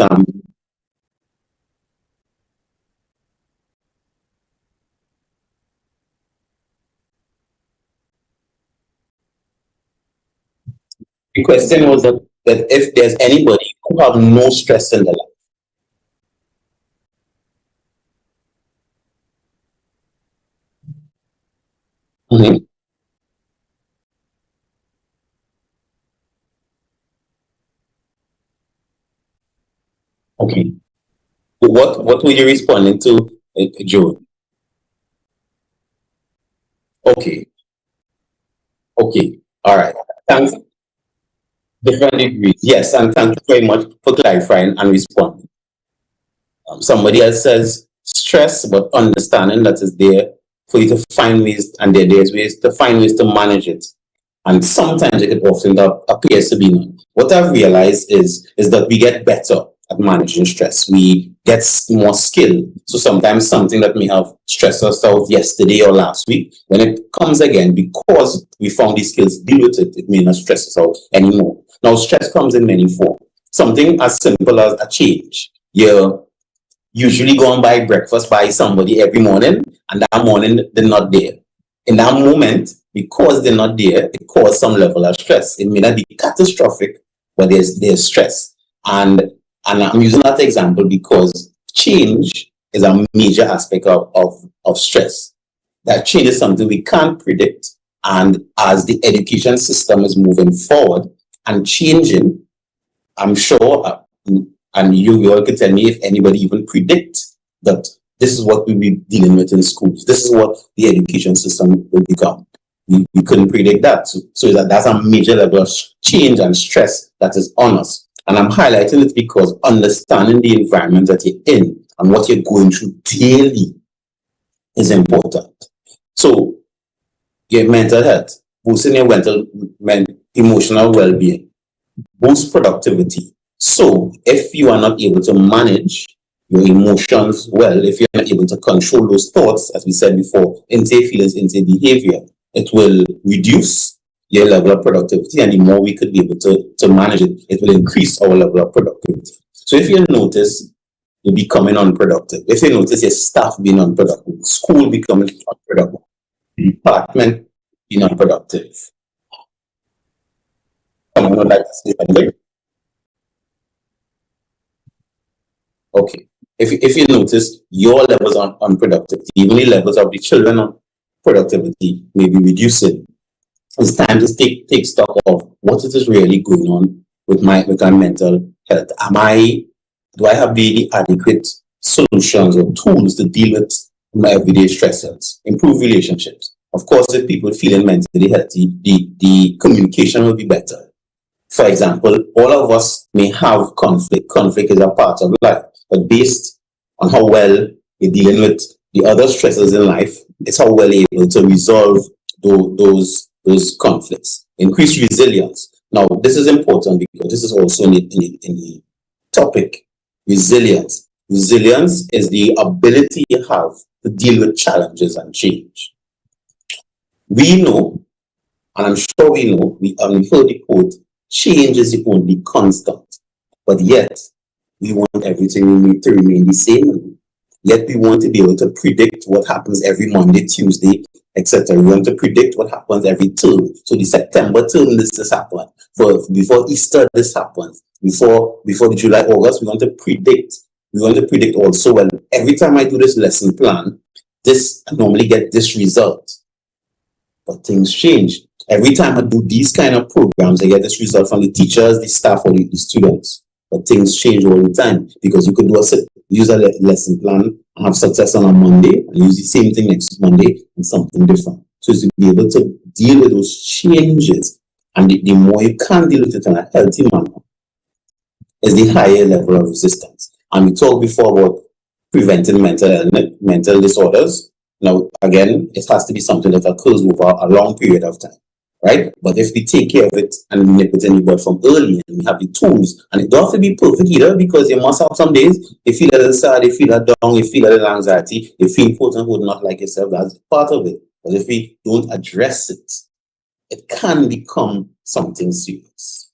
the question was that if there's anybody who have no stress in their life. Mm-hmm. Okay. What were you responding to, Joan? Okay. Okay. All right. Thanks. Different degrees. Yes, and thank you very much for clarifying and responding. Somebody else says stress, but understanding that is there for you to find ways, and there's ways to find ways to manage it. And sometimes it often appears to be none. What I've realized is that we get better at managing stress. We get more skill. So sometimes something that may have stressed us out yesterday or last week, when it comes again, because we found these skills, deal with it, it may not stress us out anymore. Now, stress comes in many forms. Something as simple as a change. You're usually go and buy breakfast by somebody every morning, and that morning they're not there. In that moment, because they're not there, it causes some level of stress. It may not be catastrophic, but there's stress. And I'm using that example because change is a major aspect of stress. That change is something we can't predict. And as the education system is moving forward and changing, I'm sure, and you all can tell me if anybody even predicts that this is what we'll be dealing with in schools. This is what the education system will become. We couldn't predict that. So that's a major level of change and stress that is on us. And I'm highlighting it because understanding the environment that you're in and what you're going through daily is important. So your mental health, boosting your emotional well-being, boost productivity. So if you are not able to manage your emotions well, if you're not able to control those thoughts, as we said before, into feelings, into behavior, it will reduce your level of productivity, and the more we could be able to manage it, it will increase our level of productivity. So if you notice you're becoming unproductive, if you notice your staff being unproductive, school becoming unproductive, department being unproductive, someone would like to say something? Okay. If you notice your levels of unproductivity, even the levels of the children on productivity may be reducing, it's time to take stock of what is really going on with my mental health. Do I have the adequate solutions or tools to deal with my everyday stressors, improve relationships? Of course, if people feeling mentally healthy, the communication will be better. For example, all of us may have conflict. Conflict is a part of life, but based on how well you're dealing with the other stressors in life, it's how well you're able to resolve those conflicts. Increase resilience. Now, this is important because this is also in the topic. Resilience. Resilience is the ability you have to deal with challenges and change. We know, and I'm sure we know, we heard the quote, change is the only constant. But yet, we want everything to remain the same. Yet we want to be able to predict what happens every Monday, Tuesday, etc. We want to predict what happens every term. So the September term, this happens. Before Easter, this happens. Before the July, August, we want to predict. We want to predict also, well, every time I do this lesson plan, I normally get this result. But things change. Every time I do these kind of programs, I get this result from the teachers, the staff, or the students. But things change all the time because you could use a lesson plan and have success on a Monday and use the same thing next Monday and something different. So to be able to deal with those changes, and the more you can deal with it in a healthy manner, is the higher level of resistance. And we talked before about preventing mental disorders. Now, again, it has to be something that occurs over a long period of time, right? But if we take care of it and nip it in the bud from early, and we have the tools, and it don't have to be perfect either, because you must have some days you feel a little sad, you feel a down, you feel a little anxiety, you feel important, would not like yourself. That's part of it. But if we don't address it, it can become something serious.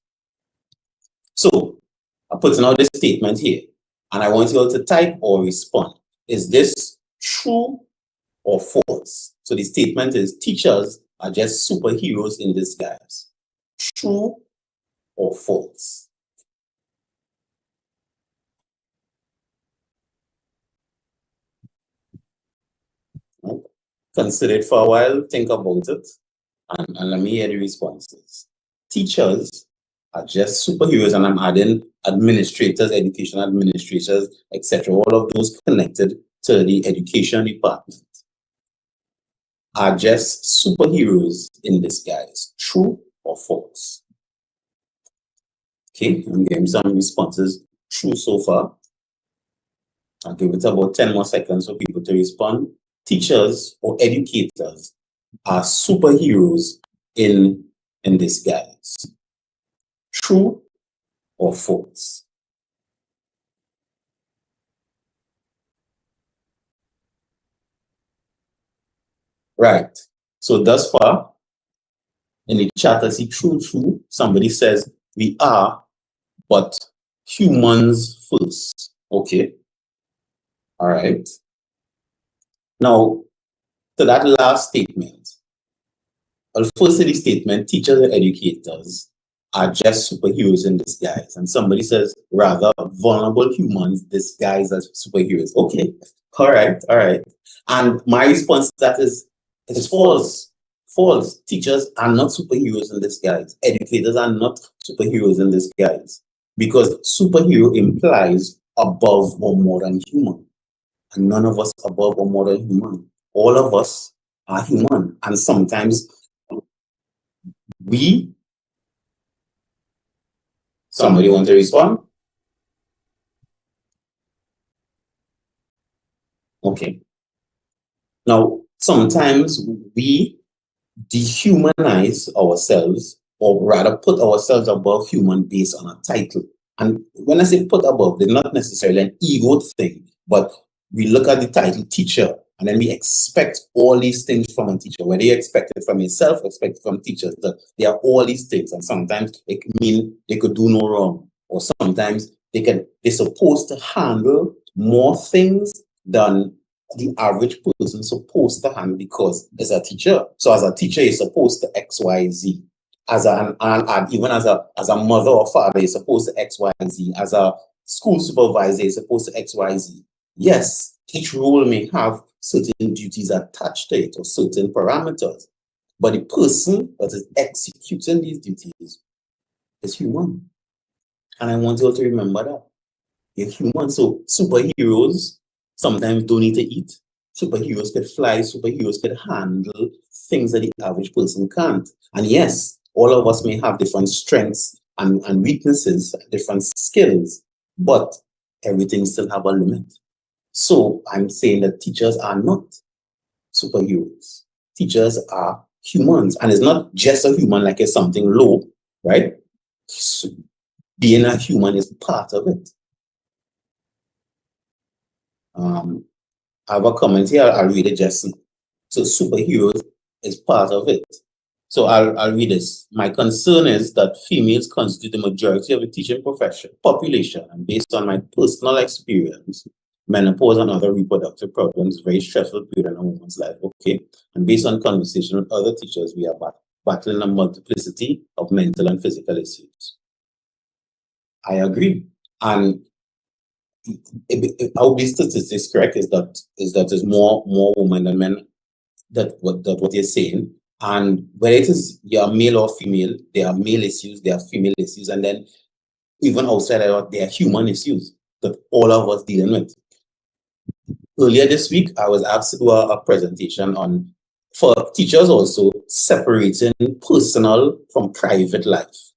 So, I'm putting out this statement here, and I want you all to type or respond. Is this true or false? So the statement is, teachers are just superheroes in disguise. True or false? Consider it for a while, think about it, and let me hear the responses. Teachers are just superheroes, and I'm adding administrators, education administrators, etc. All of those connected to the education department are just superheroes in disguise. True or false? Okay, I'm getting some responses. True so far. I'll give it about 10 more seconds for people to respond. Teachers or educators are superheroes in disguise. True or false? Right. So thus far, in the chat, I see true. Somebody says we are, but humans first. Okay. All right. Now, to that last statement, well, first in the statement, teachers and educators are just superheroes in disguise. And somebody says, rather, vulnerable humans disguised as superheroes. Okay. All right. And my response to that is, it's false. False. Teachers are not superheroes in disguise. Educators are not superheroes in disguise. Because superhero implies above or more than human. And none of us above or more than human. All of us are human. And sometimes somebody want to respond? Okay. Now, sometimes we dehumanize ourselves, or rather put ourselves above human based on a title. And when I say put above, it's not necessarily an ego thing, but we look at the title teacher, and then we expect all these things from a teacher. Whether you expect it from yourself, expect it from teachers, there are all these things. And sometimes it can mean they could do no wrong. Or sometimes they're supposed to handle more things than the average person supposed to handle because as a teacher. So as a teacher, you're supposed to X, Y, Z. Even as a mother or father, you're supposed to X, Y, Z. As a school supervisor, you're supposed to X, Y, Z. Yes, each role may have certain duties attached to it or certain parameters, but the person that is executing these duties is human. And I want you all to remember that. You're human. So superheroes sometimes don't need to eat. Superheroes could fly. Superheroes could handle things that the average person can't. And yes, all of us may have different strengths and weaknesses, different skills, but everything still have a limit. So I'm saying that teachers are not superheroes. Teachers are humans. And it's not just a human like it's something low, right? So being a human is part of it. I have a comment here. I'll read it just now. So superheroes is part of it. So I'll read this. My concern is that females constitute the majority of the teaching population, and based on my personal experience, menopause and other reproductive problems, very stressful period in a woman's life. Okay, and based on conversation with other teachers, we are battling a multiplicity of mental and physical issues. I agree, and how these statistics correct is that there's more women than men. That what you're saying, And whether it is you're male or female, there are male issues, there are female issues, and then even outside of that, there are human issues that all of us dealing with. Earlier this week, I was asked to do a presentation on, for teachers also, separating personal from private life.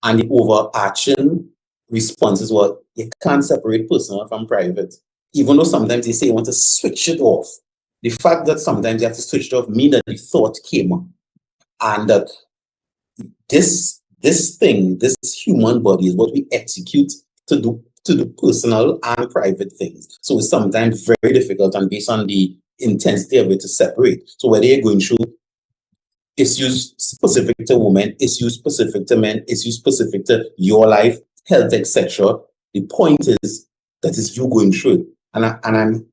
And the overarching response is what you can't separate personal from private. Even though sometimes they say you want to switch it off. The fact that sometimes you have to switch it off means that the thought came up. And that this thing, this human body is what we execute to do personal and private things. So it's sometimes very difficult, and based on the intensity of it, to separate. So whether you're going through issues specific to women, issues specific to men, issues specific to your life, health, etc., the point is that it's you going through it. And I'm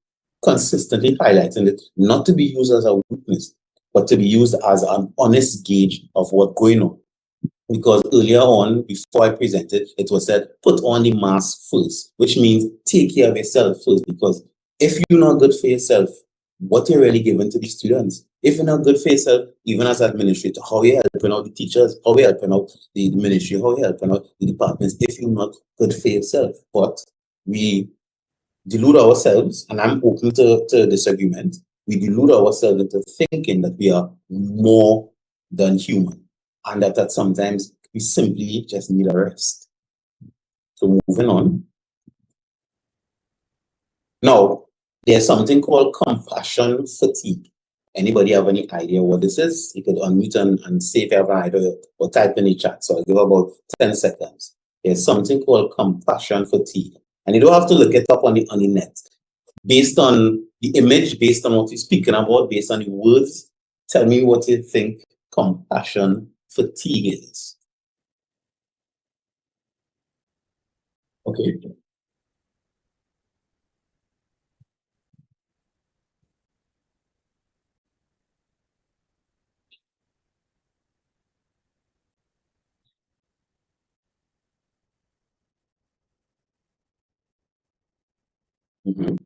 consistently highlighting it, not to be used as a weakness, but to be used as an honest gauge of what's going on. Because earlier on, before I presented, it was said, put on the mask first, which means take care of yourself first. Because if you're not good for yourself, what you're really giving to the students? If you're not good for yourself, even as administrator, how are you helping out the teachers? How are you helping out the ministry? How are you helping out the departments if you're not good for yourself? But we delude ourselves, and I'm open to disagreement. We delude ourselves into thinking that we are more than human, and that sometimes we simply just need a rest. So moving on. Now, there's something called compassion fatigue. Anybody have any idea what this is? You could unmute and say if you have an idea or type in the chat. So I'll give about 10 seconds. There's something called compassion fatigue. And you don't have to look it up on the net. Based on the image, based on what you're speaking about, based on the words, tell me what you think compassion fatigue is. Okay. Mm-hmm.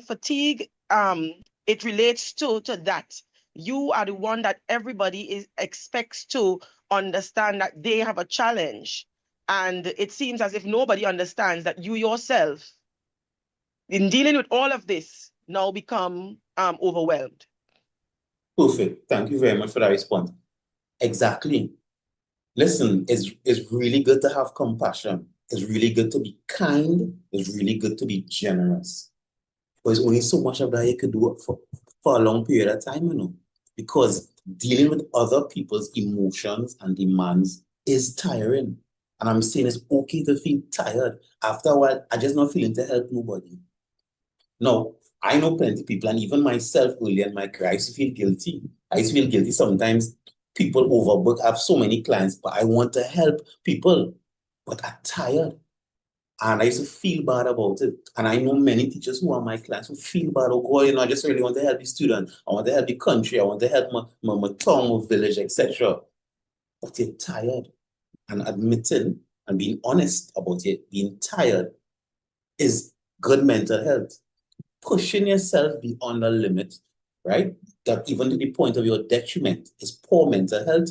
Fatigue, it relates to that. You are the one that everybody expects to understand that they have a challenge. And it seems as if nobody understands that you yourself, in dealing with all of this, now become overwhelmed. Perfect. Thank you very much for that response. Exactly. Listen, it's really good to have compassion. It's really good to be kind. It's really good to be generous. But there's only so much of that you could do for a long period of time, you know, because dealing with other people's emotions and demands is tiring. And I'm saying it's okay to feel tired. After a while, I just not feeling to help nobody. No, I know plenty of people, and even myself earlier in my career, I used to feel guilty. I used to feel guilty sometimes. People overwork. I have so many clients, but I want to help people, but I'm tired. And I used to feel bad about it. And I know many teachers who are my clients who feel bad. Oh God, you know, I just really want to help the student. I want to help the country. I want to help my town, my village, etc. But you're tired. And admitting and being honest about it, being tired, is good mental health. Pushing yourself beyond the limit, right? That even to the point of your detriment is poor mental health.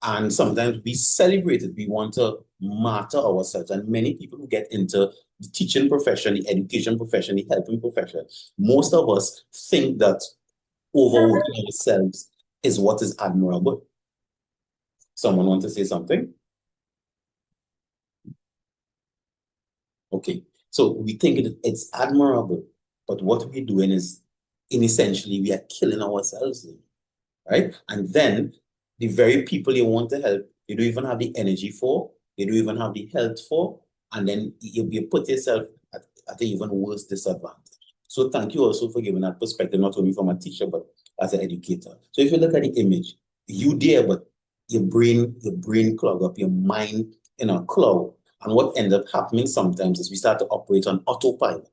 And sometimes we celebrate it. We want to martyr ourselves. And many people who get into the teaching profession, the education profession, the helping profession, most of us think that overworking ourselves is what is admirable. Someone want to say something? Okay. So we think it's admirable. But what we're doing is, essentially, we are killing ourselves, right? And then the very people you want to help, you don't even have the energy for, you don't even have the health for, and then you put yourself at an even worse disadvantage. So thank you also for giving that perspective, not only from a teacher, but as an educator. So if you look at the image, you there, but your brain clog up, your mind in a cloud, And what ends up happening sometimes is we start to operate on autopilot.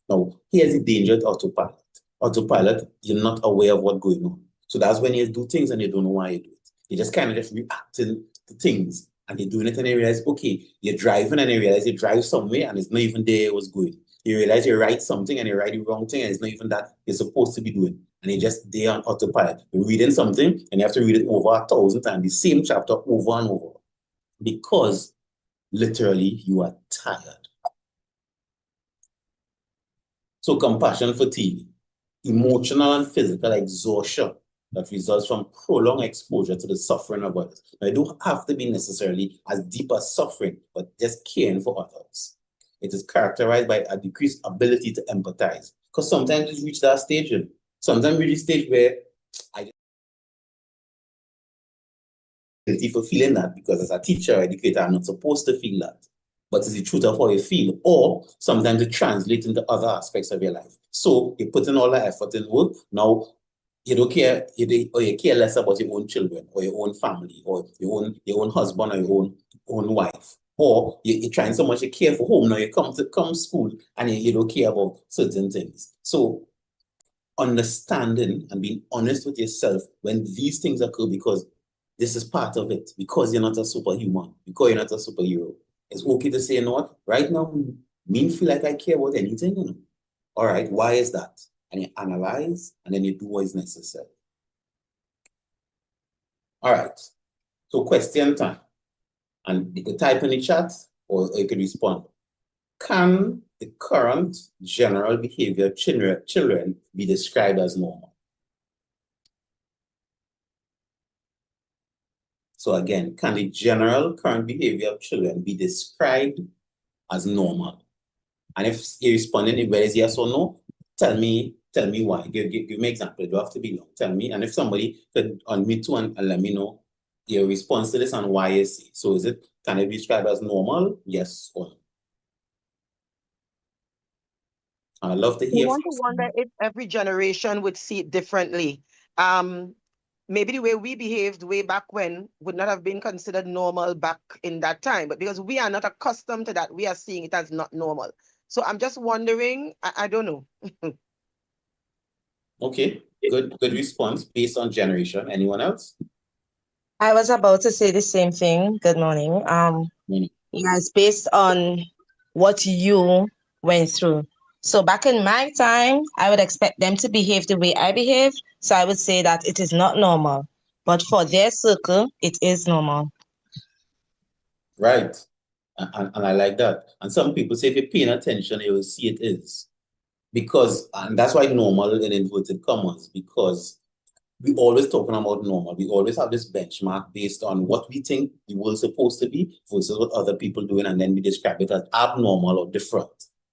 Now, here's the danger with autopilot. Autopilot, you're not aware of what's going on. So that's when you do things and you don't know why you do it. You're just kind of just reacting to things and you're doing it and you realize, okay, you're driving and you realize you drive somewhere and it's not even there it was going. You realize you write something and you write the wrong thing and it's not even that you're supposed to be doing. And you're just there on autopilot. You're reading something and you have to read it over 1,000 times, the same chapter over and over. Because literally you are tired. So compassion fatigue, emotional and physical exhaustion that results from prolonged exposure to the suffering of others. Now, it don't have to be necessarily as deep as suffering, but just caring for others. It is characterized by a decreased ability to empathize. Because sometimes we reach that stage. Sometimes we reach a stage where I guilty for feeling that because as a teacher or educator, I'm not supposed to feel that. But it's the truth of how you feel. Or sometimes it translates into other aspects of your life. So you put in all the effort in work. Now you don't care, or you care less about your own children or your own family or your own husband or your own wife. Or you're trying so much to care for home. Now you come to school and you don't care about certain things. So understanding and being honest with yourself when these things occur, because this is part of it, because you're not a superhuman, because you're not a superhero. It's okay to say, you know what, right now, me feel like I care about anything, you know. All right, why is that? And you analyze, and then you do what is necessary. All right, so question time. And you could type in the chat, or you could respond. Can the current general behavior of children be described as normal? So again, can the general current behavior of children be described as normal? And if you're responding, whether it's yes or no, tell me why. Give me an example. It don't have to be long. Tell me. And if somebody could unmute to and let me know your response to this and why you see. So can it be described as normal? Yes or no? I'd love to hear. I want to wonder if every generation would see it differently. Maybe the way we behaved way back when would not have been considered normal back in that time. But because we are not accustomed to that, we are seeing it as not normal. So I'm just wondering, I don't know. Okay, good response based on generation. Anyone else? I was about to say the same thing. Good morning. Yeah, it's based on what you went through. So back in my time, I would expect them to behave the way I behaved. So I would say that it is not normal. But for their circle, it is normal. Right. And I like that. And some people say if you're paying attention, you will see it is. Because, and that's why normal in inverted commas, because we always talking about normal. We always have this benchmark based on what we think the world's supposed to be versus what other people doing, and then we describe it as abnormal or different,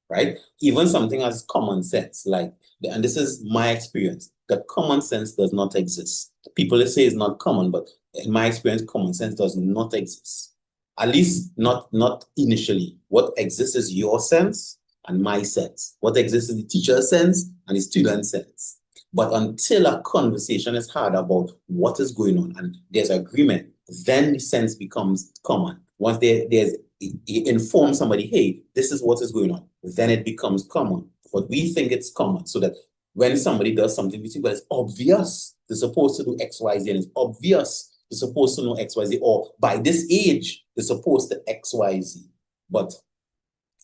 right? Even something as common sense, like, and this is my experience, that common sense does not exist. People say it's not common, but in my experience, common sense does not exist. At least not initially. What exists is your sense and my sense. What exists is the teacher's sense and the student's sense. But until a conversation is had about what is going on and there's agreement, then the sense becomes common. Once you inform somebody, hey, this is what is going on, then it becomes common. But we think it's common, so that when somebody does something, we think, well, it's obvious they're supposed to do X, Y, Z, and it's obvious they're supposed to know X, Y, Z, or by this age, they're supposed to X, Y, Z. But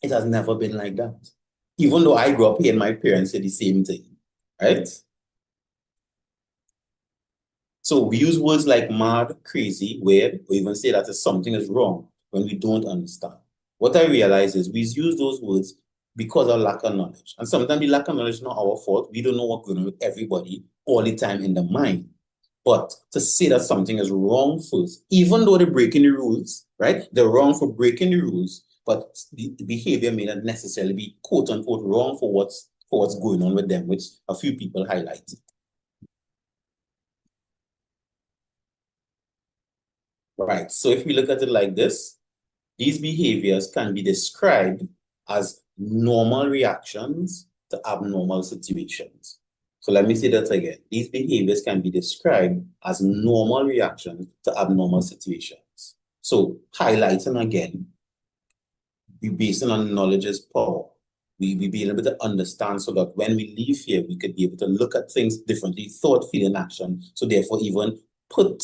it has never been like that. Even though I grew up here and my parents said the same thing, right? So we use words like mad, crazy, weird, or even say that something is wrong when we don't understand. What I realize is we use those words because of lack of knowledge. And sometimes the lack of knowledge is not our fault. We don't know what's going on with everybody all the time in the mind. But to say that something is wrong first, even though they're breaking the rules, right? They're wrong for breaking the rules, but the behavior may not necessarily be quote unquote wrong for what's going on with them, which a few people highlight. Right, so if we look at it like this, these behaviors can be described as normal reactions to abnormal situations. So let me say that again. These behaviors can be described as normal reactions to abnormal situations. So highlighting again, we base it on knowledge is power. We be able to understand so that when we leave here, we could be able to look at things differently, thought, feeling, action. So therefore, even put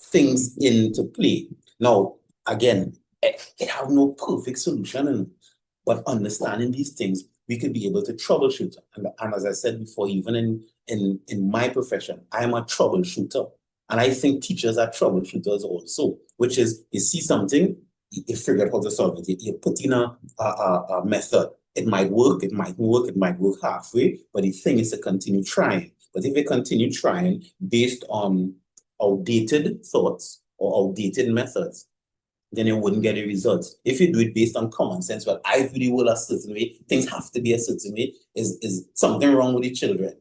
things into play. Now, again, it have no perfect solution, but understanding these things, we could be able to troubleshoot. And as I said before, even in my profession, I am a troubleshooter. And I think teachers are troubleshooters also, which is you see something, you figure out how to solve it. You put in a method. It might work, it might work, it might work halfway, but the thing is to continue trying. But if you continue trying based on outdated thoughts or outdated methods, then you wouldn't get the results. If you do it based on common sense, well, I view the world a certain way, things have to be a certain way, is something wrong with the children,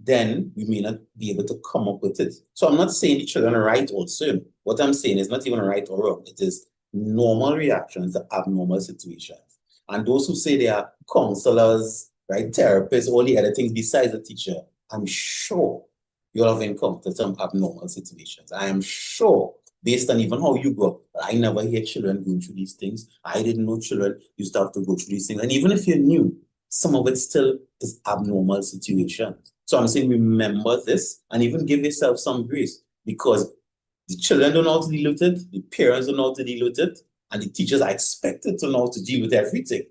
then we may not be able to come up with it. So I'm not saying the children are right also. What I'm saying is not even right or wrong. It is normal reactions to abnormal situations. And those who say they are counselors, right, therapists, all the other things besides a teacher, I'm sure you'll have encountered some abnormal situations. I am sure, based on even how you grew up, I never hear children going through these things. I didn't know children used to have to go through these things. And even if you knew, some of it still is abnormal situations. So I'm saying remember this and even give yourself some grace, because the children don't know how to deal with it, the parents don't know how to deal with it, and the teachers are expected to know how to deal with everything.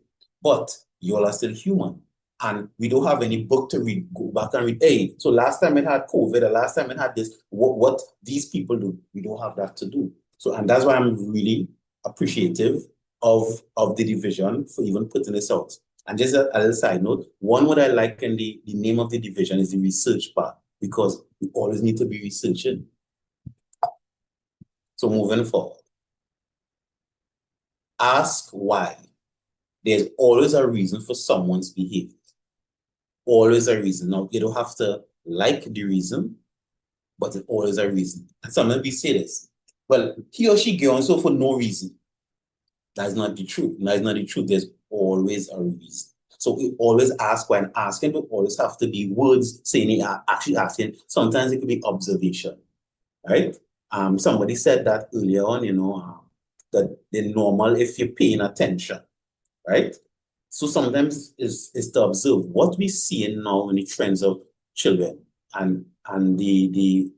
But you all are still human. And we don't have any book to read, go back and read. Hey, so last time it had COVID, or last time it had this, what these people do, we don't have that to do. So, and that's why I'm really appreciative of the division for even putting this out. And just a little side note, one what I like in the name of the division is the research part, because we always need to be researching. So moving forward, ask why. There's always a reason for someone's behavior. Always a reason. Now, you don't have to like the reason, but it's always a reason. And sometimes we say this, well, he or she goes on so for no reason. That's not the truth. That's not the truth. There's always a reason. So we always ask why, and asking don't always have to be words saying they are actually asking. Sometimes it could be observation, right? Somebody said that earlier on, that the normal if you're paying attention, right? So sometimes is to observe what we see now in the trends of children, and the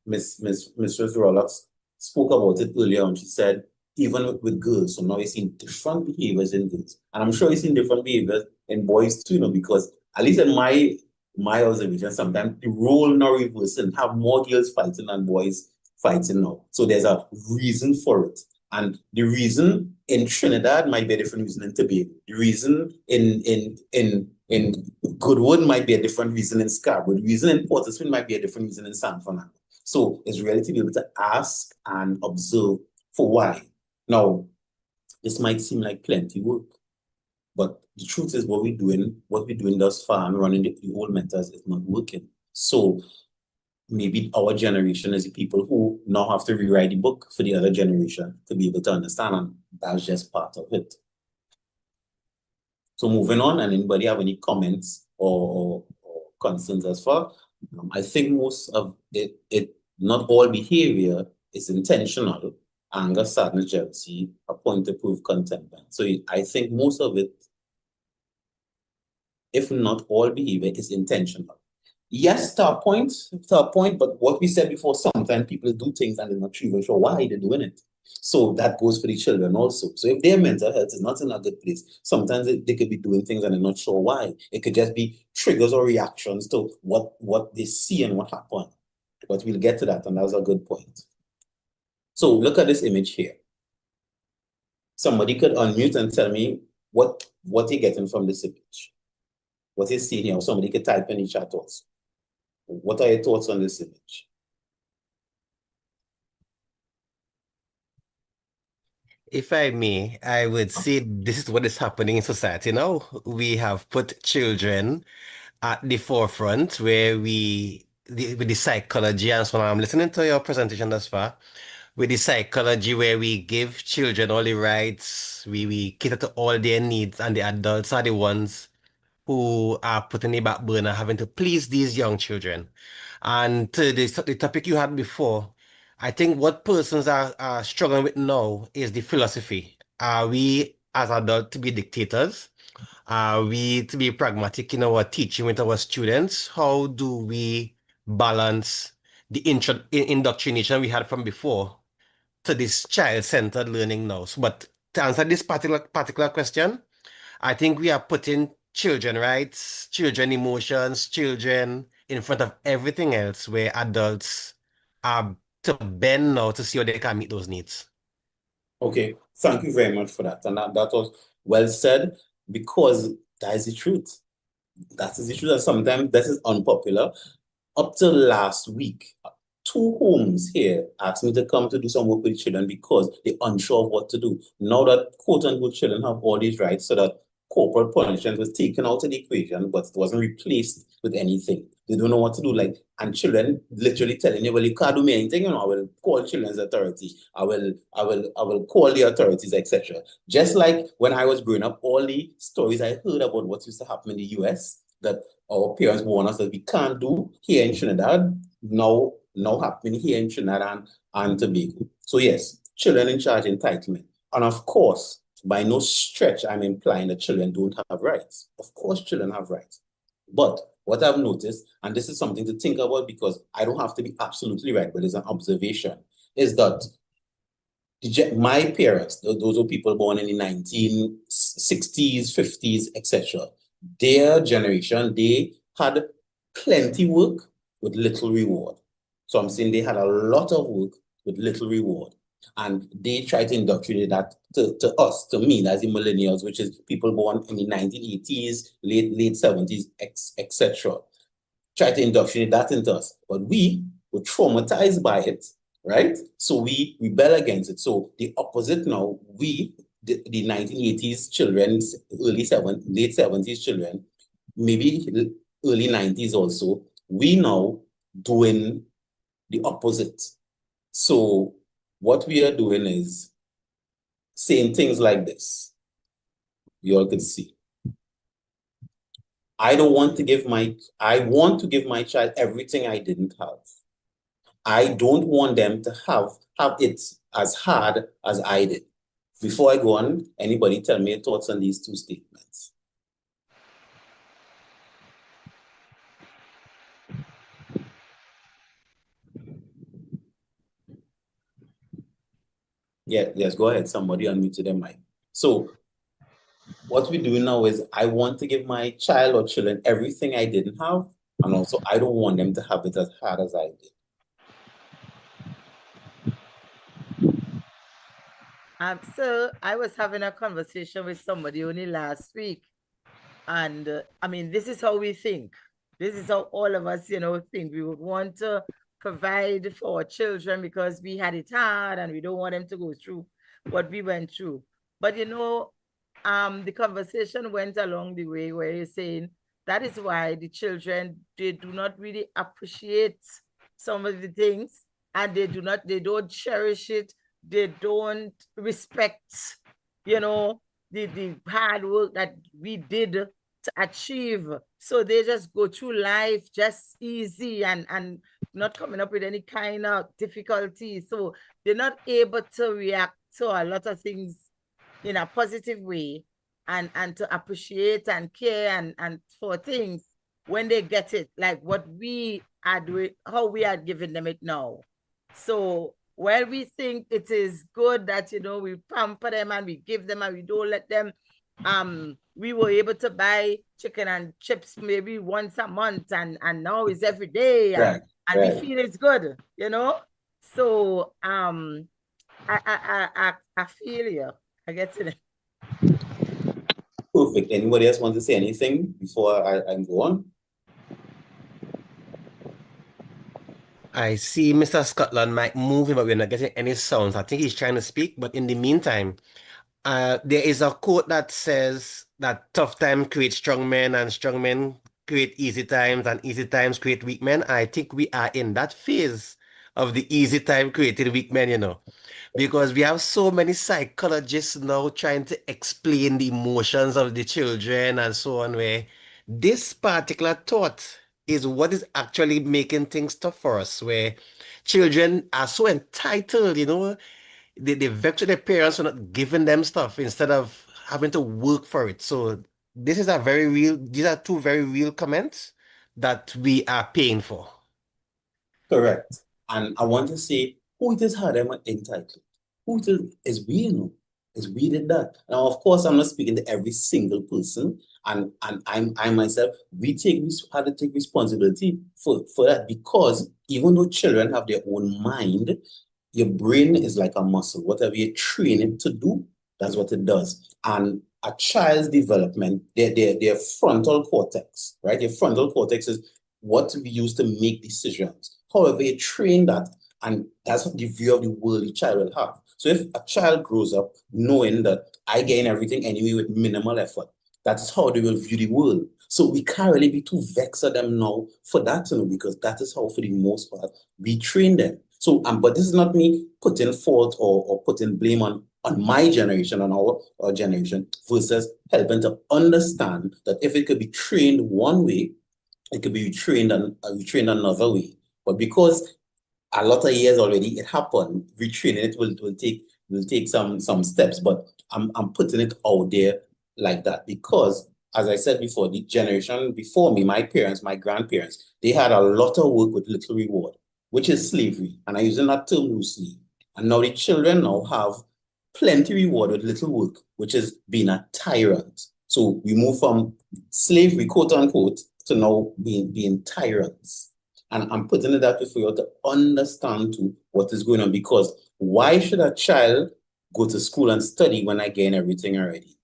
Mrs. Rollocks spoke about it earlier on. She said even with girls, so now you're seeing different behaviors in girls, and I'm sure you're seeing different behaviors in boys too, because at least in my observation, sometimes the role now reversing, have more girls fighting than boys fighting now. So there's a reason for it. And the reason in Trinidad might be a different reason in Tobago. The reason in Goodwood might be a different reason in Scarborough. The reason in Port of Spain might be a different reason in San Fernando. So it's really to be able to ask and observe for why. Now, this might seem like plenty work, but the truth is what we're doing thus far and running the old methods is not working. So maybe our generation is the people who now have to rewrite the book for the other generation to be able to understand, and that's just part of it. So moving on, and anybody have any comments or concerns as far? I think most of it, not all behavior is intentional. Anger, sadness, jealousy, a point to prove contentment. So I think most of it, if not all behavior, is intentional. Yes, to a point, but what we said before, sometimes people do things and they're not even sure why they're doing it. So that goes for the children also. So if their mental health is not in a good place, sometimes they could be doing things and they're not sure why. It could just be triggers or reactions to what they see and what happened. But we'll get to that, and that's a good point. So look at this image here. Somebody could unmute and tell me what you're getting from this image. What you're seeing here, or somebody could type in the chat also. What are your thoughts on this image? If I may, I would say this is what is happening in society now. We have put children at the forefront where with the psychology and so on. I'm listening to your presentation thus far. With the psychology where we give children all the rights, we cater to all their needs, and the adults are the ones who are put in the back burner, having to please these young children. And to the topic you had before, I think what persons are struggling with now is the philosophy. Are we as adults to be dictators? Are we to be pragmatic in our teaching with our students? How do we balance the indoctrination we had from before to this child-centered learning now? But to answer this particular question, I think we are putting children rights, children emotions, children in front of everything else, where adults are to bend now to see how they can meet those needs. Okay, thank you very much for that. And that was well said, because that is the truth. That is the truth. And sometimes this is unpopular. Up till last week, 2 homes here asked me to come to do some work with children because they're unsure of what to do. Now that quote-unquote children have all these rights, so that corporal punishment was taken out of the equation, but it wasn't replaced with anything. They don't know what to do. Like, and children literally telling you, well, you can't do me anything, I will call children's authority. I will call the authorities, etc. Just like when I was growing up, all the stories I heard about what used to happen in the US, that our parents warn us that we can't do here in Trinidad, now happening here in Trinidad and Tobago. So yes, children in charge entitlement. And of course, by no stretch, I'm implying that children don't have rights. Of course, children have rights. But what I've noticed, and this is something to think about because I don't have to be absolutely right, but it's an observation, is that my parents, those are people born in the 1960s, 50s, etc., their generation, they had plenty work with little reward. So I'm saying they had a lot of work with little reward. And they try to indoctrinate that to us, to me, as the millennials, which is people born in the 1980s, late 70s, etc. Try to indoctrinate that into us. But we were traumatized by it, right? So we rebel against it. So the opposite now, we, the 1980s children, late 70s children, maybe early 90s also, we now doing the opposite. So what we are doing is saying things like this. You all can see. I want to give my child everything I didn't have. I don't want them to have it as hard as I did. Before I go on, anybody tell me your thoughts on these two statements? Yeah, yes, go ahead. Somebody unmute their mic. So what we're doing now is I want to give my child or children everything I didn't have, and also I don't want them to have it as hard as I did. So I was having a conversation with somebody only last week, and I mean, this is how we think. This is how all of us, think. We would want to provide for our children because we had it hard and we don't want them to go through what we went through. But the conversation went along the way where you're saying that is why the children, they do not really appreciate some of the things, and they don't cherish it. They don't respect, the hard work that we did to achieve. So they just go through life just easy and not coming up with any kind of difficulty. So they're not able to react to a lot of things in a positive way and to appreciate and care and for things when they get it, like what we are doing, how we are giving them it now. So while we think it is good that, we pamper them and we give them and we don't let them, we were able to buy chicken and chips maybe once a month, and now it's every day, and we feel it's good, So I feel you. I get it. Perfect. Anybody else want to say anything before I go on? I see Mr. Scotland might moving, but we're not getting any sounds. I think he's trying to speak, but in the meantime, there is a quote that says that tough times create strong men and strong men create easy times and easy times create weak men. I think we are in that phase of the easy time created weak men, because we have so many psychologists now trying to explain the emotions of the children and so on, where this particular thought is what is actually making things tough for us, where children are so entitled, they vex with their parents for not giving them stuff instead of having to work for it. So this is a very real, these are two very real comments that we are paying for. Correct. And I want to say, who it is hard am entitled? Who it is we, you know, is we did that. Now, of course, I'm not speaking to every single person, and I myself, had to take responsibility for that, because even though children have their own mind, your brain is like a muscle. Whatever you train it to do, that's what it does. And a child's development, their frontal cortex, right? Your frontal cortex is what we use to make decisions. However, you train that, and that's the view of the world the child will have. So if a child grows up knowing that I gain everything anyway with minimal effort, that is how they will view the world. So we can't really be too vexed at them now for that, you know, because that is how, for the most part, we train them. So, but this is not me putting fault or putting blame on my generation, on our generation, versus helping to understand that if it could be trained one way, it could be trained another way. But because a lot of years already it happened, retraining it will take some steps. But I'm putting it out there like that because, as I said before, the generation before me, my parents, my grandparents, they had a lot of work with little reward, which is slavery. And I'm using that term loosely. And now the children now have plenty reward with little work, which is being a tyrant. So we move from slavery, quote unquote, to now being tyrants. And I'm putting it that way for you to understand too what is going on, because why should a child go to school and study when I gain everything already?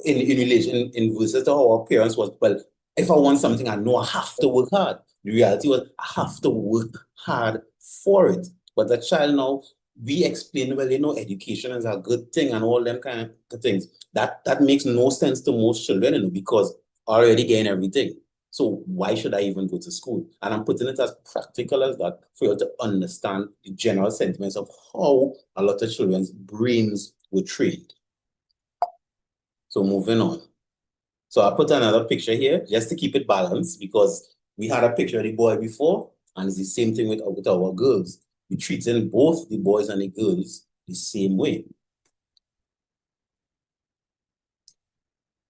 In relation, in versus to how our parents was, well, if I want something, I know I have to work hard. The reality was I have to work hard for it. But the child now, we explain, well, you know, education is a good thing and all them kind of things. That makes no sense to most children, you know, because I already gain everything. So why should I even go to school? And I'm putting it as practical as that for you to understand the general sentiments of how a lot of children's brains were trained. So moving on. So I put another picture here just to keep it balanced, because we had a picture of the boy before, and it's the same thing with our girls. We're treating both the boys and the girls the same way.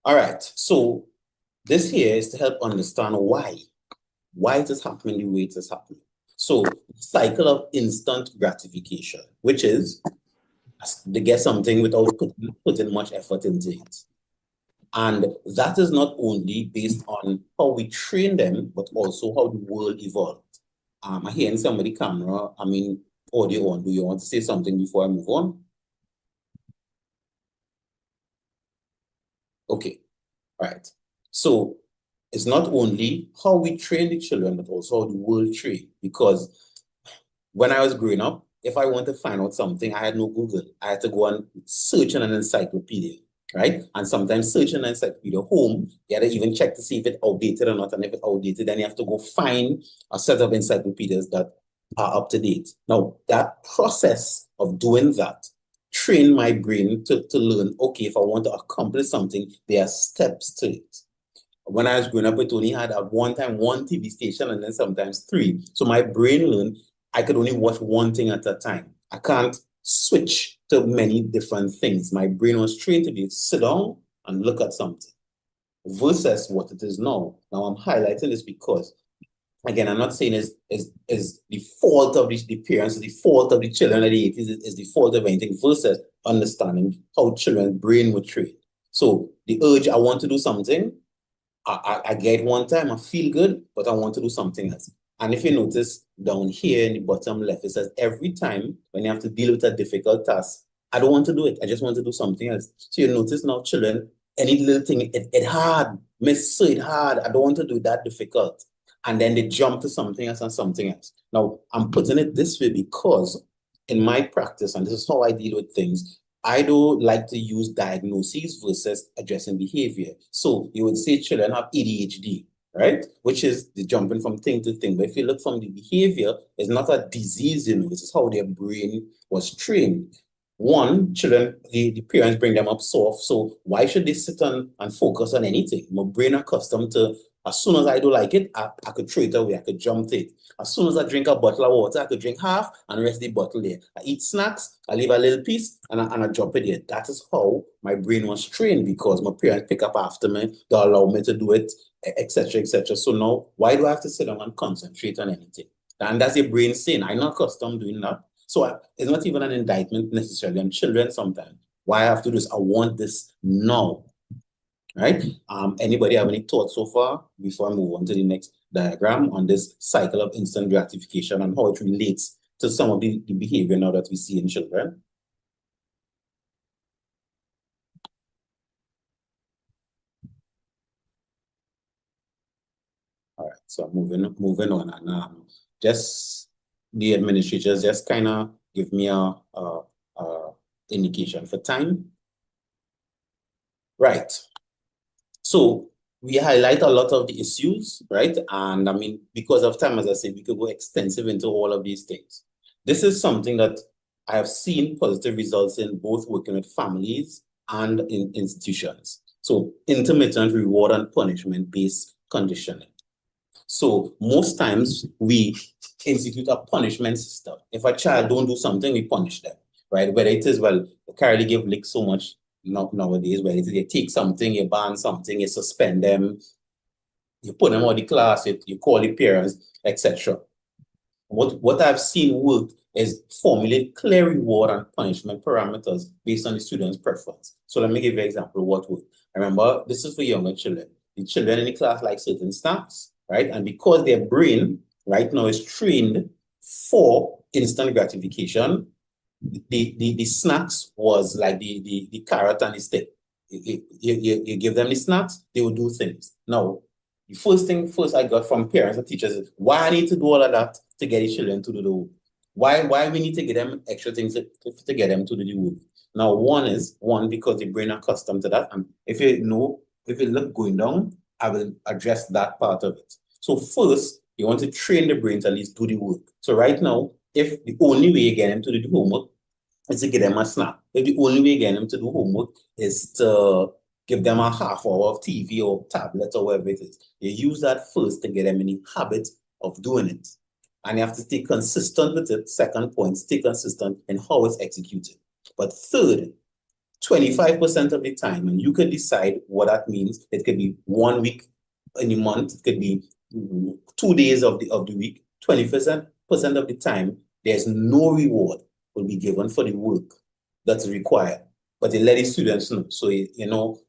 All right, so this here is to help understand why it is happening the way it is happening. So cycle of instant gratification, which is they get something without putting much effort into it. And that is not only based on how we train them, but also how the world evolved. I'm hearing somebody camera, audio on. Do you want to say something before I move on? Okay, all right. So it's not only how we train the children, but also how the world train. Because when I was growing up, if I want to find out something, I had no Google. I had to go and search in an encyclopedia, right? And sometimes searching an encyclopedia home, you had to even check to see if it's outdated or not. And if it's outdated, then you have to go find a set of encyclopedias that are up to date. Now, that process of doing that trained my brain to learn, okay, if I want to accomplish something, there are steps to it. When I was growing up, it only had at one time one TV station and then sometimes three. So my brain learned I could only watch one thing at a time. I can't switch to many different things. My brain was trained to be sit down and look at something versus what it is now. Now I'm highlighting this because, again, I'm not saying is the fault of the parents, the fault of the children of the 80s, is the fault of anything, versus understanding how children's brain were trained. So the urge, I want to do something, I get one time, I feel good, but I want to do something else. And if you notice down here in the bottom left, it says every time when you have to deal with a difficult task, I don't want to do it. I just want to do something else. So you notice now children, any little thing, it hard, miss, so it hard. I don't want to do that difficult. And then they jump to something else and something else. Now, I'm putting it this way because in my practice, and this is how I deal with things, I don't like to use diagnoses versus addressing behavior. So you would say children have ADHD, right? Which is the jumping from thing to thing. But if you look from the behavior, it's not a disease, you know, this is how their brain was trained. One, children, the parents bring them up soft. So why should they sit and focus on anything? My brain accustomed to As soon as I don't like it, I could throw it away. I could jump to it. As soon as I drink a bottle of water, I could drink half and rest the bottle there. I eat snacks, I leave a little piece, and I drop it there. That is how my brain was trained, because my parents pick up after me, they allow me to do it, etc., etc. So now, why do I have to sit down and concentrate on anything? And that's your brain saying, I'm not accustomed doing that. So it's not even an indictment necessarily on children sometimes. Why I have to do this? I want this now. Right? Anybody have any thoughts so far before I move on to the next diagram on this cycle of instant gratification and how it relates to some of the behavior now that we see in children? All right, so moving on, and just the administrators just kind of give me a indication for time. Right. So we highlight a lot of the issues, right? And I mean, because of time, as I said, we could go extensive into all of these things. This is something that I have seen positive results in, both working with families and in institutions. So intermittent reward and punishment-based conditioning. So most times we institute a punishment system. If a child don't do something, we punish them, right? Whether it is, well, Carly give Lick so much nowadays, where it is you take something, you ban something, you suspend them, you put them out of the class, you call the parents, etc. What I've seen work is formulate clear reward and punishment parameters based on the student's preference. So let me give you an example of what worked. Remember, this is for younger children. The children in the class like certain snacks, right? And because their brain right now is trained for instant gratification, the snacks was like the carrot and the stick. You give them the snacks, they will do things. Now, the first I got from parents and teachers is, why I need to do all of that to get the children to do the work? Why we need to give them extra things to get them to do the work? Now, one, because the brain accustomed to that. And if you look going down, I will address that part of it. So first, you want to train the brain to at least do the work. So right now, if the only way you get them to do the homework is to give them a snack, if the only way you get them to do homework is to give them a half hour of TV or tablet or whatever it is, you use that first to get them in the habit of doing it. And you have to stay consistent with it. Second point, stay consistent in how it's executed. But third, 25% of the time, and you can decide what that means. It could be 1 week in a month, it could be 2 days of the week. 20% of the time, there's no reward will be given for the work that's required. But they let the students know. So, you know,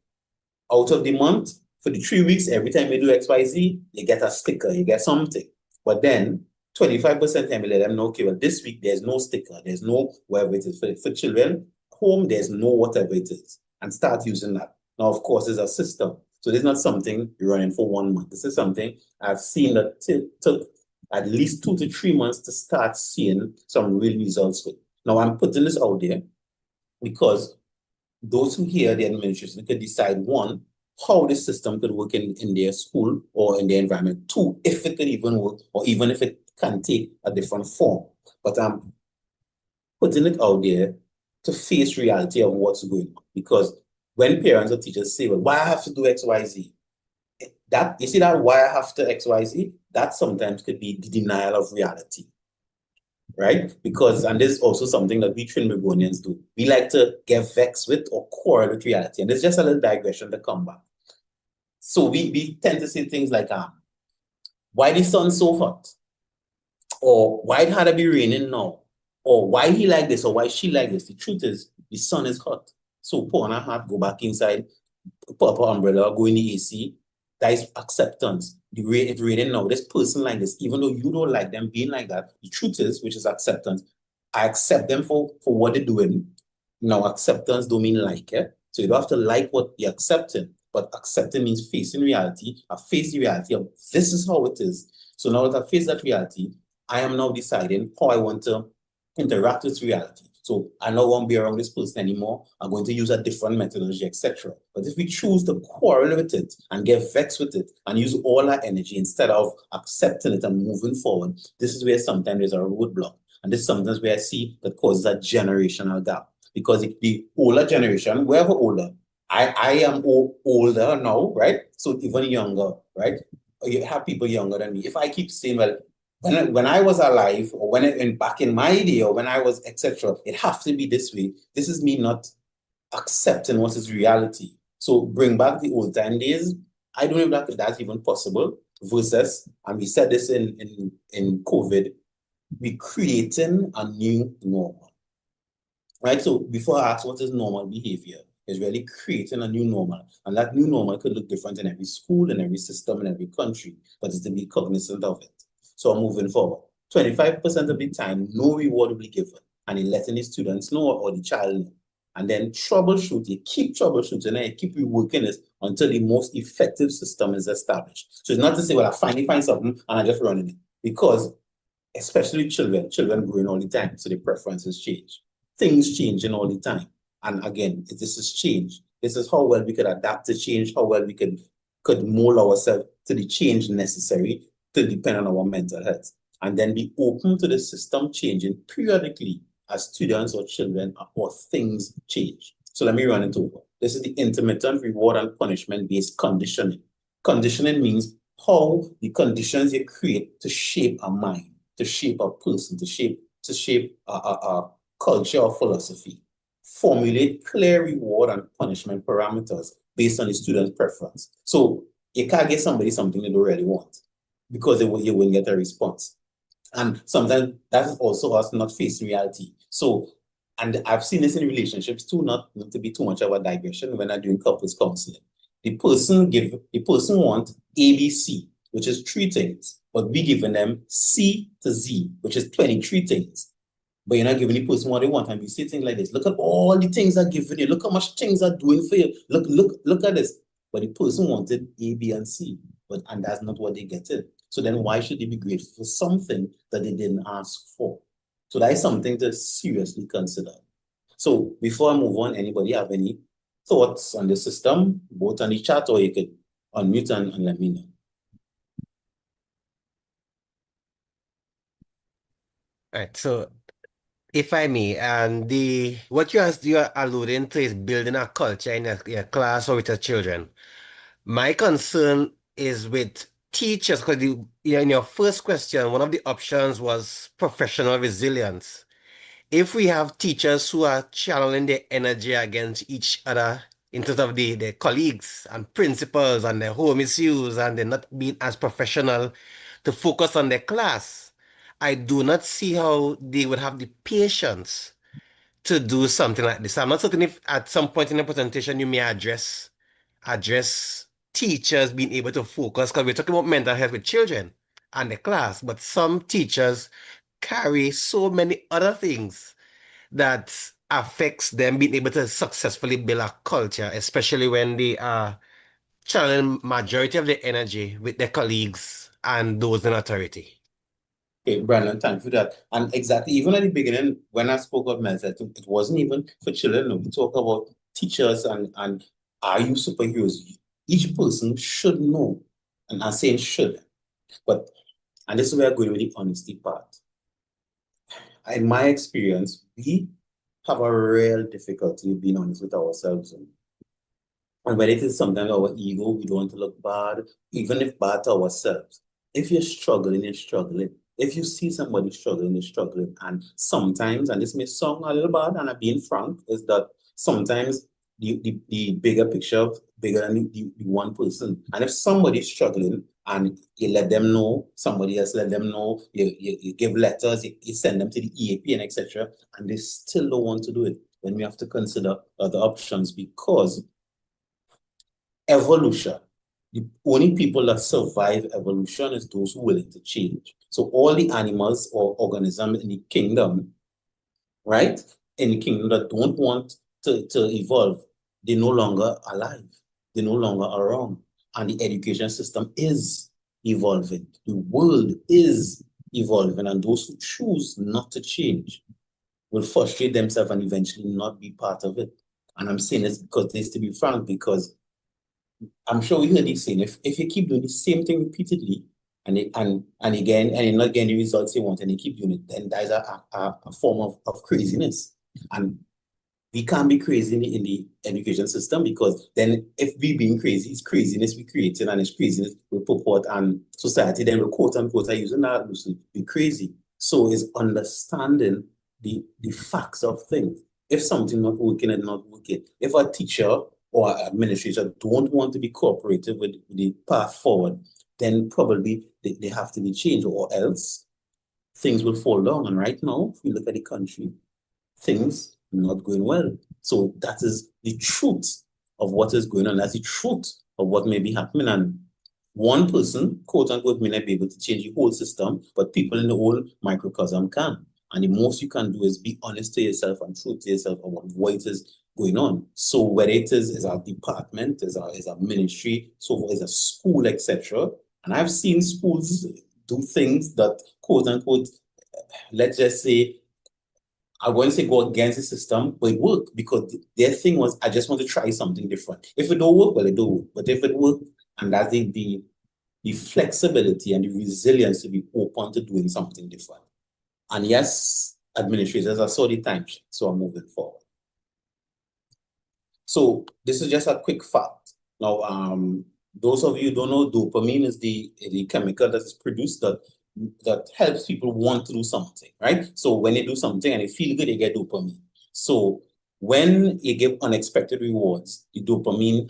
out of the month, for the 3 weeks, every time you do XYZ, you get a sticker, you get something. But then 25% of the time, you let them know, okay, well, this week, there's no sticker, there's no whatever it is. For children, home, there's no whatever it is. And start using that. Now, of course, it's a system. So this is not something you're running for 1 month. This is something I've seen that took at least 2 to 3 months to start seeing some real results with. Now, I'm putting this out there because those who hear the administration could decide, one, how the system could work in their school or in their environment. Two, if it could even work, or even if it can take a different form. But I'm putting it out there to face reality of what's going on. Because when parents or teachers say, well, why I have to do X, Y, Z? That, you see that why I have to X, Y, Z? That sometimes could be the denial of reality. Right? Because, and this is also something that we Trinbagonians do. We like to get vexed with or quarrel with reality. And there's just a little digression to come back. So we tend to say things like, why the sun so hot? Or why it had to be raining now? Or why he like this? Or why she like this? The truth is, the sun is hot. So put on a hat, go back inside, put up an umbrella, go in the AC. That is acceptance. It's raining now. This person like this, even though you don't like them being like that, the truth is, which is acceptance. I accept them for what they're doing. Now, acceptance don't mean like it. So you don't have to like what you're accepting, but accepting means facing reality. I face the reality of this is how it is. So now that I face that reality, I am now deciding how I want to interact with reality. So I don't want to be around this person anymore. I'm going to use a different methodology, etc. But if we choose to quarrel with it and get vexed with it and use all our energy instead of accepting it and moving forward, this is where sometimes there's a roadblock. And this is sometimes where I see that causes a generational gap. Because if the older generation, whoever older, I am older now, right? So even younger, right? you have people younger than me. If I keep saying, well, when I was alive, or back in my day, or when I was, etc., it has to be this way. This is me not accepting what is reality. So bring back the old time days. I don't know if that's even possible. Versus, and we said this in COVID, we're creating a new normal. Right? So before I ask what is normal behavior, is really creating a new normal. And that new normal could look different in every school, in every system, in every country, but it's to be cognizant of it. So I'm moving forward. 25% of the time, no reward will be given. And in letting the students know or the child know. And then troubleshoot, you keep troubleshooting and you keep reworking it until the most effective system is established. So it's not to say, well, I finally find something and I just run in it. Because especially children growing all the time, so the preferences change. Things changing all the time. And again, this is change. This is how well we could adapt to change, how well we could mold ourselves to the change necessary to depend on our mental health. And then be open to the system changing periodically as students or children or things change. So let me run it over. This is the intermittent reward and punishment-based conditioning. Conditioning means how the conditions you create to shape a mind, to shape a person, to shape a culture or philosophy. Formulate clear reward and punishment parameters based on the student's preference. So you can't get somebody something they don't really want because you won't get a response. And sometimes that is also us not facing reality. So, and I've seen this in relationships too, not to be too much of a digression when I'm doing couples counseling. The person want ABC, which is 3 things, but we giving them C to Z, which is 23 things. But you're not giving the person what they want. And we say things like this. Look at all the things I'm giving you. Look how much things are doing for you. Look at this. But the person wanted A, B, and C. And that's not what they get it. So then why should they be grateful for something that they didn't ask for? So that is something to seriously consider. So before I move on, anybody have any thoughts on the system, both on the chat or you could unmute and let me know. All right, so if I may, and what you are alluding to is building a culture in your class or with your children. My concern is with teachers, because in your first question, one of the options was professional resilience. If we have teachers who are channeling their energy against each other in terms of their colleagues and principals and their home issues, and they're not being as professional to focus on their class, I do not see how they would have the patience to do something like this. I'm not certain if at some point in the presentation you may address teachers being able to focus, because we're talking about mental health with children and the class, but some teachers carry so many other things that affects them being able to successfully build a culture, especially when they are channeling majority of their energy with their colleagues and those in authority. Okay, Brandon, thank you for that. And exactly, even at the beginning, when I spoke of mental health, it wasn't even for children. No, we talk about teachers and are you superheroes? Each person should know, and I'm saying should. And this is where I'm going with the honesty part. In my experience, we have a real difficulty being honest with ourselves. And when it is sometimes our ego, we don't want to look bad, even if bad to ourselves. If you're struggling, you're struggling. If you see somebody struggling, they're struggling. And sometimes, and this may sound a little bad, and I'm being frank, is that sometimes the bigger picture, bigger than the one person. And if somebody's struggling and you let them know, somebody else let them know, you give letters, you send them to the EAP and etc., and they still don't want to do it, then we have to consider other options, because evolution, the only people that survive evolution is those who are willing to change. So all the animals or organisms in the kingdom, right, in the kingdom that don't want to evolve, they're no longer alive. They're no longer around. And the education system is evolving. The world is evolving. And those who choose not to change will frustrate themselves and eventually not be part of it. And I'm saying this because this, to be frank, because I'm sure we heard this saying, if you keep doing the same thing repeatedly and again, and you're not getting the results you want, and you keep doing it, then that is a form of craziness. And We can't be crazy in the education system, because then if we being crazy, it's craziness we creating, and it's craziness we purport, and society then will quote unquote are using that to be crazy. So it's understanding the facts of things. If something not working and not working, if a teacher or administrator don't want to be cooperative with the path forward, then probably they have to be changed, or else things will fall down. And right now, if we look at the country, things not going well. So that is the truth of what is going on. That's the truth of what may be happening. And one person, quote unquote, may not be able to change the whole system, but people in the whole microcosm can. And the most you can do is be honest to yourself and true to yourself about what it is going on. So whether it is a department, is a ministry, so is a school, etc. And I've seen schools do things that, quote unquote, let's just say, I won't say go against the system, but it worked, because their thing was, I just want to try something different. If it don't work, well, it don't work. But if it works, and that's the flexibility and the resilience to be open to doing something different. And yes, administrators, I saw the time, so I'm moving forward. So this is just a quick fact. Now, those of you who don't know, dopamine is the chemical that is produced that helps people want to do something, right? So when they do something and they feel good, they get dopamine. So when you give unexpected rewards, the dopamine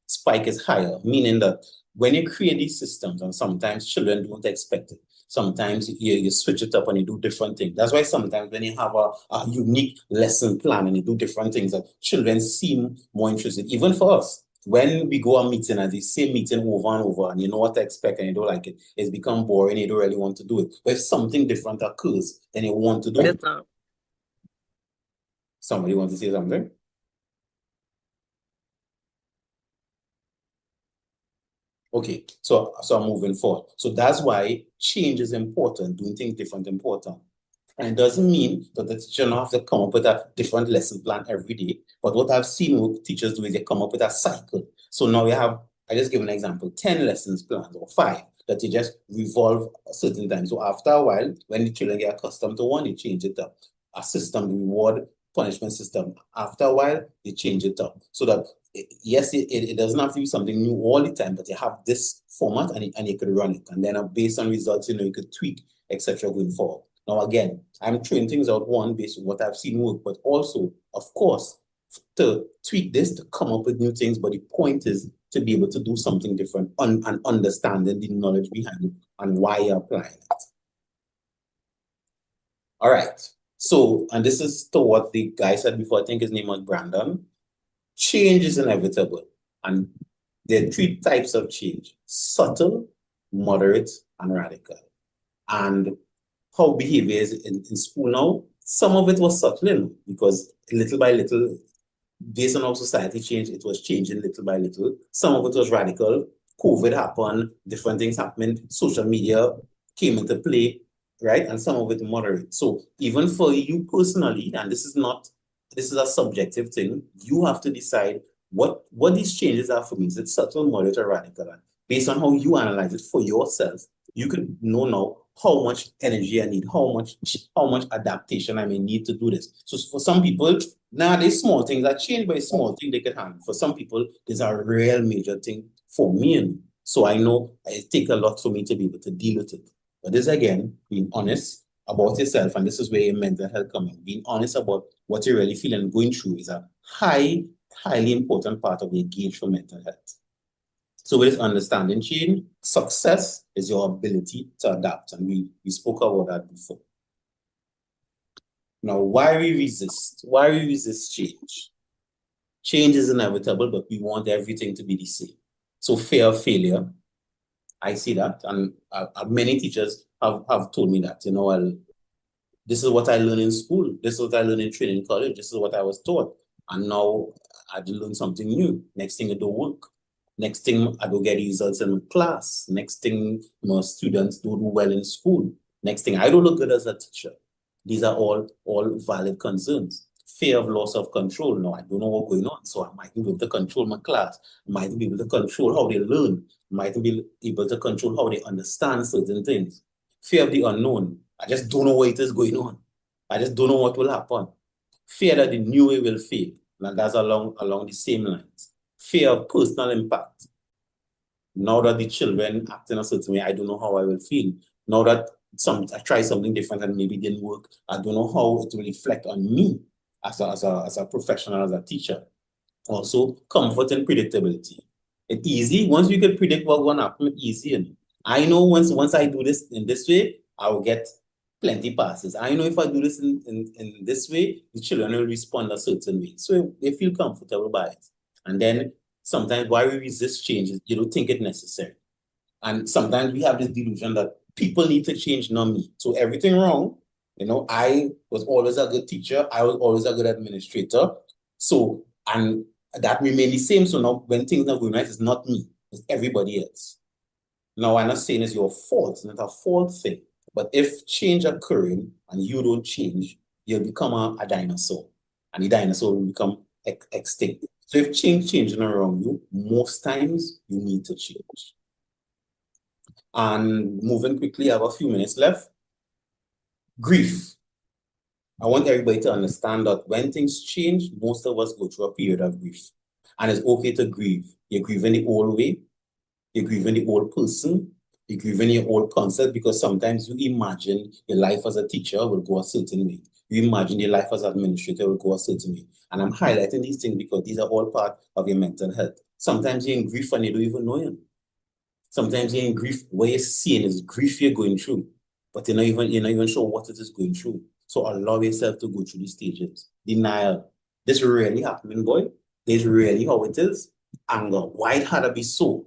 spike is higher, meaning that when you create these systems, and sometimes children don't expect it, sometimes you switch it up and you do different things. That's why sometimes when you have a unique lesson plan and you do different things, that children seem more interested. Even for us, when we go a meeting and the same meeting over and over, and you know what to expect and you don't like it, it's become boring, you don't really want to do it. But if something different occurs, then you want to do it. Somebody want to say something? Okay, so I'm moving forward. So that's why change is important, doing things different important. And it doesn't mean that the teacher don't have to come up with a different lesson plan every day. But what I've seen what teachers do is they come up with a cycle. So now you have, I just give an example, 10 lessons plans or 5 that you just revolve a certain time. So after a while, when the children get accustomed to one, you change it up. A system, reward, punishment system. After a while, you change it up. So that, yes, it doesn't have to be something new all the time, but you have this format and you could run it. And then based on results, you could tweak, etc. going forward. Now, again, I'm throwing things out, one, based on what I've seen work, but also, of course, to tweak this, to come up with new things. But the point is to be able to do something different and understanding the knowledge behind it and why you're applying it. All right. So, and this is to what the guy said before, I think his name was Brandon. Change is inevitable. And there are 3 types of change: subtle, moderate, and radical. And how behavior is in school now, some of it was subtle, because little by little, based on how society changed, it was changing little by little. Some of it was radical. COVID happened, different things happened, social media came into play, right? And some of it moderate. So even for you personally, and this is a subjective thing, you have to decide what these changes are for me. Is it subtle, moderate, or radical? And based on how you analyze it for yourself, you could know now how much energy I need, how much adaptation I may need to do this. So for some people, there's small things that change, but a small thing they can handle. For some people, there's a real major thing for me. So I know it takes a lot for me to be able to deal with it. But this, again, being honest about yourself, and this is where your mental health comes in. Being honest about what you really feel and going through is a highly important part of the engagement for mental health. So with this understanding change, success is your ability to adapt. And we spoke about that before. Now, why we resist? Why we resist change? Change is inevitable, but we want everything to be the same. So fear of failure, I see that. And many teachers have told me that, well, this is what I learned in school. This is what I learned in training college. This is what I was taught. And now I had to learn something new. Next thing, it don't work. Next thing, I don't get results in class. Next thing, my students don't do well in school. Next thing, I don't look good as a teacher. These are all valid concerns. Fear of loss of control. No, I don't know what's going on. So I might be able to control my class. I might be able to control how they learn. I might be able to control how they understand certain things. Fear of the unknown. I just don't know what it is going on. I just don't know what will happen. Fear that the new way will fail. And that's along the same lines. Fear of personal impact. Now that the children act in a certain way, I don't know how I will feel. Now that I try something different and maybe it didn't work, I don't know how it will reflect on me as a professional, as a teacher. Also, comfort and predictability. It's easy. Once you can predict what's going to happen, it's easy. I know once I do this in this way, I will get plenty passes. I know if I do this in this way, the children will respond a certain way. So they feel comfortable by it. And then sometimes why we resist change is you don't think it's necessary. And sometimes we have this delusion that people need to change, not me. So everything wrong. You know, I was always a good teacher. I was always a good administrator. So, and that remained the same. So now when things are going right, it's not me, it's everybody else. Now, I'm not saying it's your fault. It's not a fault thing. But if change occurring and you don't change, you'll become a dinosaur. And the dinosaur will become extinct. So if changing around you, most times you need to change. And moving quickly, I have a few minutes left. Grief. I want everybody to understand that when things change, most of us go through a period of grief. And it's okay to grieve. You're grieving the old way. You're grieving the old person. You're grieving your old concept, because sometimes you imagine your life as a teacher will go a certain way. You imagine your life as an administrator will go a certain way. And I'm highlighting these things because these are all part of your mental health. Sometimes you're in grief and you don't even know it. Sometimes you're in grief, what you're seeing is grief you're going through, but you're not even sure what it is going through. So allow yourself to go through these stages. Denial. This really happening, boy. This really how it is. Anger. Why it had to be so?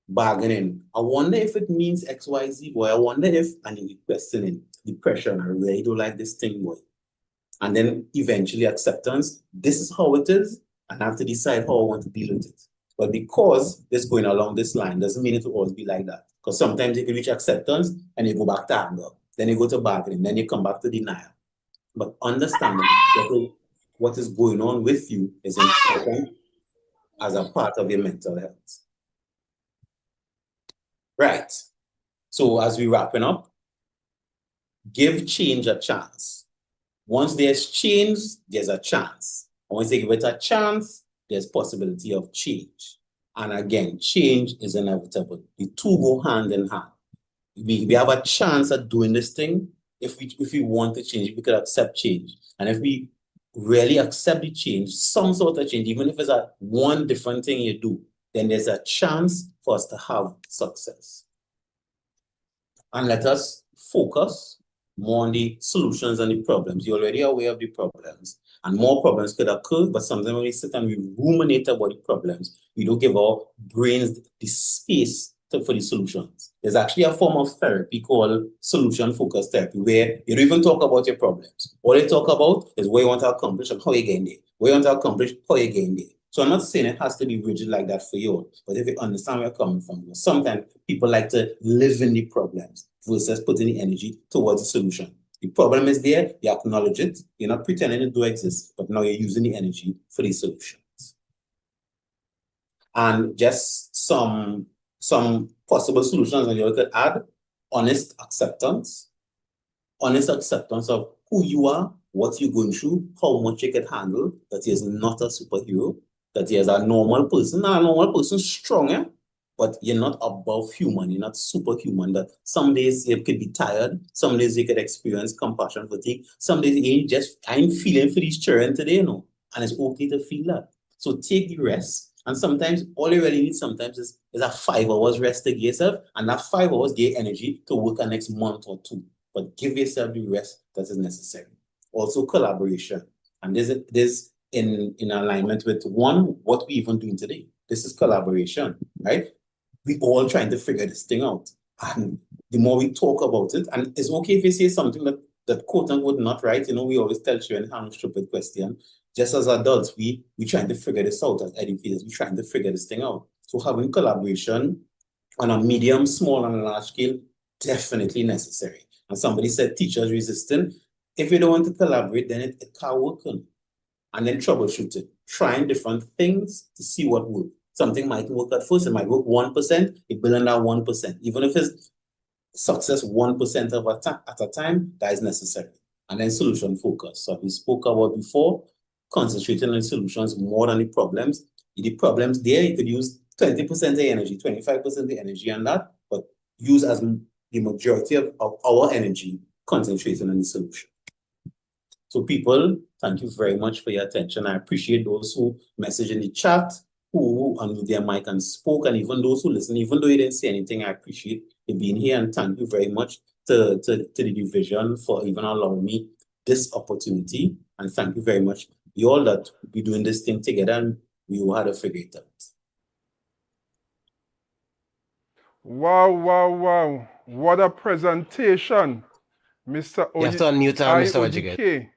Bargaining. I wonder if it means XYZ, boy. I wonder if, and you questioning, depression. I really don't like this thing, boy. And then eventually acceptance. This is how it is, and I have to decide how I want to deal with it. But because it's going along this line doesn't mean it will always be like that. Because sometimes you can reach acceptance and you go back to anger. Then you go to bargaining. Then you come back to denial. But understanding what is going on with you is important as a part of your mental health. Right. So as we're wrapping up, give change a chance. Once there's change, there's a chance. And once you give it a chance, there's possibility of change. And again, change is inevitable. The two go hand in hand. We have a chance at doing this thing if we want to change, if we could accept change. And if we really accept the change, some sort of change, even if it's a one different thing you do, then there's a chance for us to have success. And let us focus more on the solutions and the problems. You're already aware of the problems. And more problems could occur, but sometimes when we sit and we ruminate about the problems, we don't give our brains the space for the solutions. There's actually a form of therapy called solution-focused therapy, where you don't even talk about your problems. All you talk about is what you want to accomplish and how you get there. What you want to accomplish, how you get there. So I'm not saying it has to be rigid like that for you, but if you understand where you're coming from, sometimes people like to live in the problems versus putting the energy towards the solution. The problem is there, you acknowledge it, you're not pretending it do exist, but now you're using the energy for the solutions. And just some possible solutions that you could add: honest acceptance of who you are, what you're going through, how much you can handle, that is not a superhero, that is a normal person. Now, a normal person is strong, but you're not above human, you're not superhuman. That some days you could be tired, some days you could experience compassion fatigue, some days you ain't feeling for these children today, and it's okay to feel that. So take the rest. And sometimes all you really need sometimes is a 5 hours rest to give yourself, and that 5 hours give energy to work the next month or two. But give yourself the rest that is necessary. Also collaboration. And this in alignment with what we even doing today. This is collaboration, right? We all trying to figure this thing out. And the more we talk about it, and it's okay if you say something that quote unquote not right. We always tell children how stupid question. Just as adults, we trying to figure this out. As educators, we trying to figure this thing out. So having collaboration on a medium, small, and a large scale, definitely necessary. And somebody said teachers resistant. If you don't want to collaborate, then it can't work on. And then troubleshooting, trying different things to see what works. Something might work at first, it might work 1%, it build on that 1%. Even if it's success 1% at a time, that is necessary. and then solution focus. So we spoke about before, concentrating on solutions more than the problems. The problems there, you could use 20% of the energy, 25% of the energy on that, but use as the majority of our energy concentrating on the solution. So people, thank you very much for your attention. I appreciate those who messaged in the chat, who unmuted their mic and spoke, and even those who listened, even though you didn't say anything, I appreciate you being here, and thank you very much to the division for even allowing me this opportunity. And thank you very much, you all, that we're doing this thing together, and we will have to figure it out. Wow, wow, wow. What a presentation, Mr. You have to unmute Mr. Wajiget.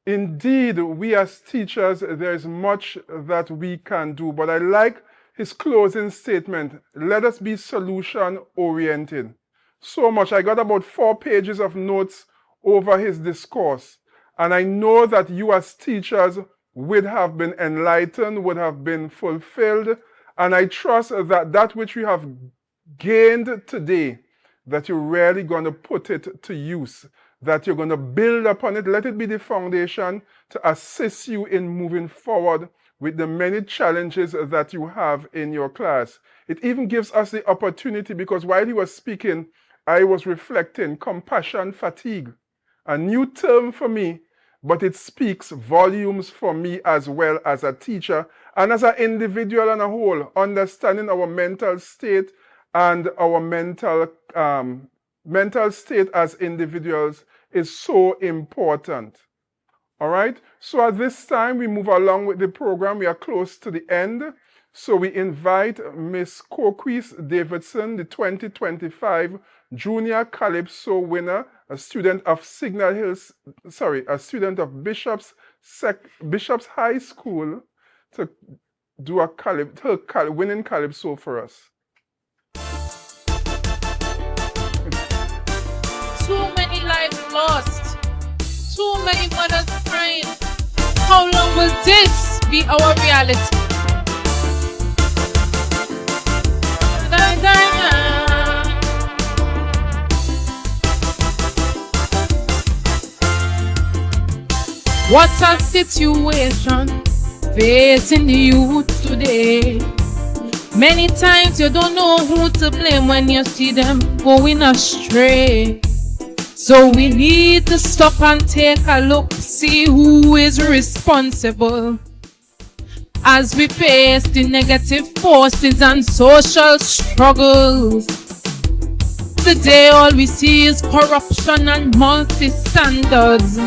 Indeed, we as teachers, there's much that we can do, but I like his closing statement. Let us be solution-oriented. So much. I got about 4 pages of notes over his discourse, and I know that you as teachers would have been enlightened, would have been fulfilled, and I trust that that which you have gained today, that you're really going to put it to use, that you're going to build upon it. Let it be the foundation to assist you in moving forward with the many challenges that you have in your class. It even gives us the opportunity, because while he was speaking, I was reflecting compassion fatigue, a new term for me, but it speaks volumes for me as well as a teacher and as an individual on a whole. Understanding our mental state and our mental state as individuals is so important. All right, so at this time we move along with the program. We are close to the end, so we invite Miss Coquise Davidson, the 2025 Junior Calypso winner, a student of Bishop's High School, to do her winning Calypso for us. Too many lives lost, too many mothers crying. How long will this be our reality? What a situation facing the youth today. Many times you don't know who to blame when you see them going astray. So we need to stop and take a look, see who is responsible. As we face the negative forces and social struggles, today all we see is corruption and multi-standards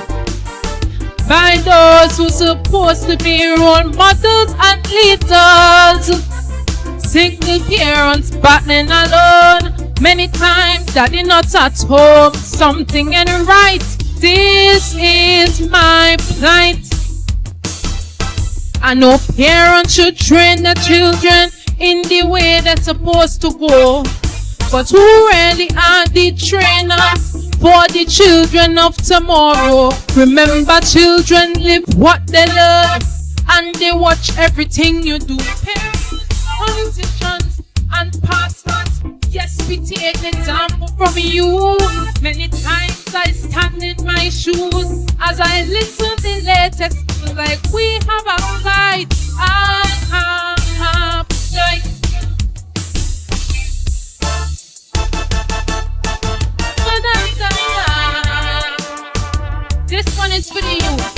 by those who supposed to be role models and leaders. Single parents battling alone, many times daddy not at home, something ain't right. This is my plight. I know parents should train their children in the way they're supposed to go, but who really are the trainers for the children of tomorrow? Remember, children live what they learn, and they watch everything you do. Parents, politicians, and pastors, yes, we take an example from you. Many times I stand in my shoes as I listen to the latest news, like we have a fight. Like this one is for the youth.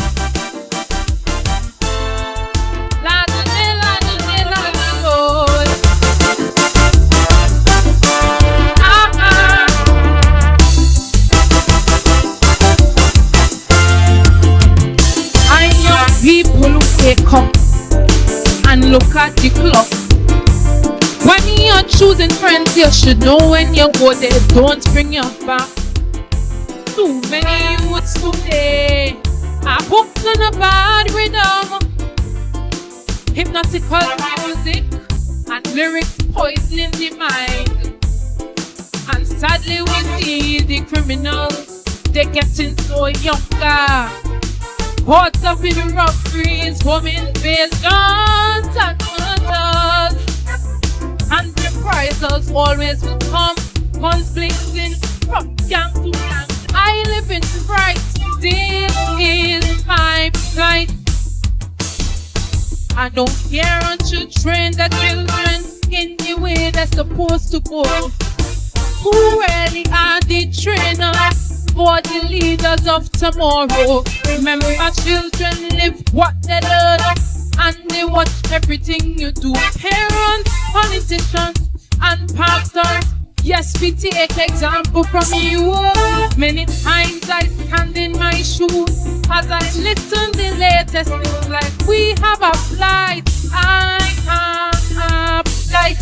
People wake up and look at the clock. When you're choosing friends, you should know when you go there, don't bring your back. Too many youths today are hooked on a bad rhythm, hypnotical music and lyrics poisoning the mind. And sadly we see the criminals, they're getting so younger. Caught up in robberies, women-based guns and murders, and reprisals always will come, guns blazing from gang to gang. I live in fright, This is my plight. I don't care to train the children in the way they're supposed to go. Who really are the trainers for the leaders of tomorrow? Remember, children live what they learn, and they watch everything you do. Parents, politicians, and pastors, yes, we take example from you. Many times I stand in my shoes as I listen the latest news, like we have a flight. I have a flight.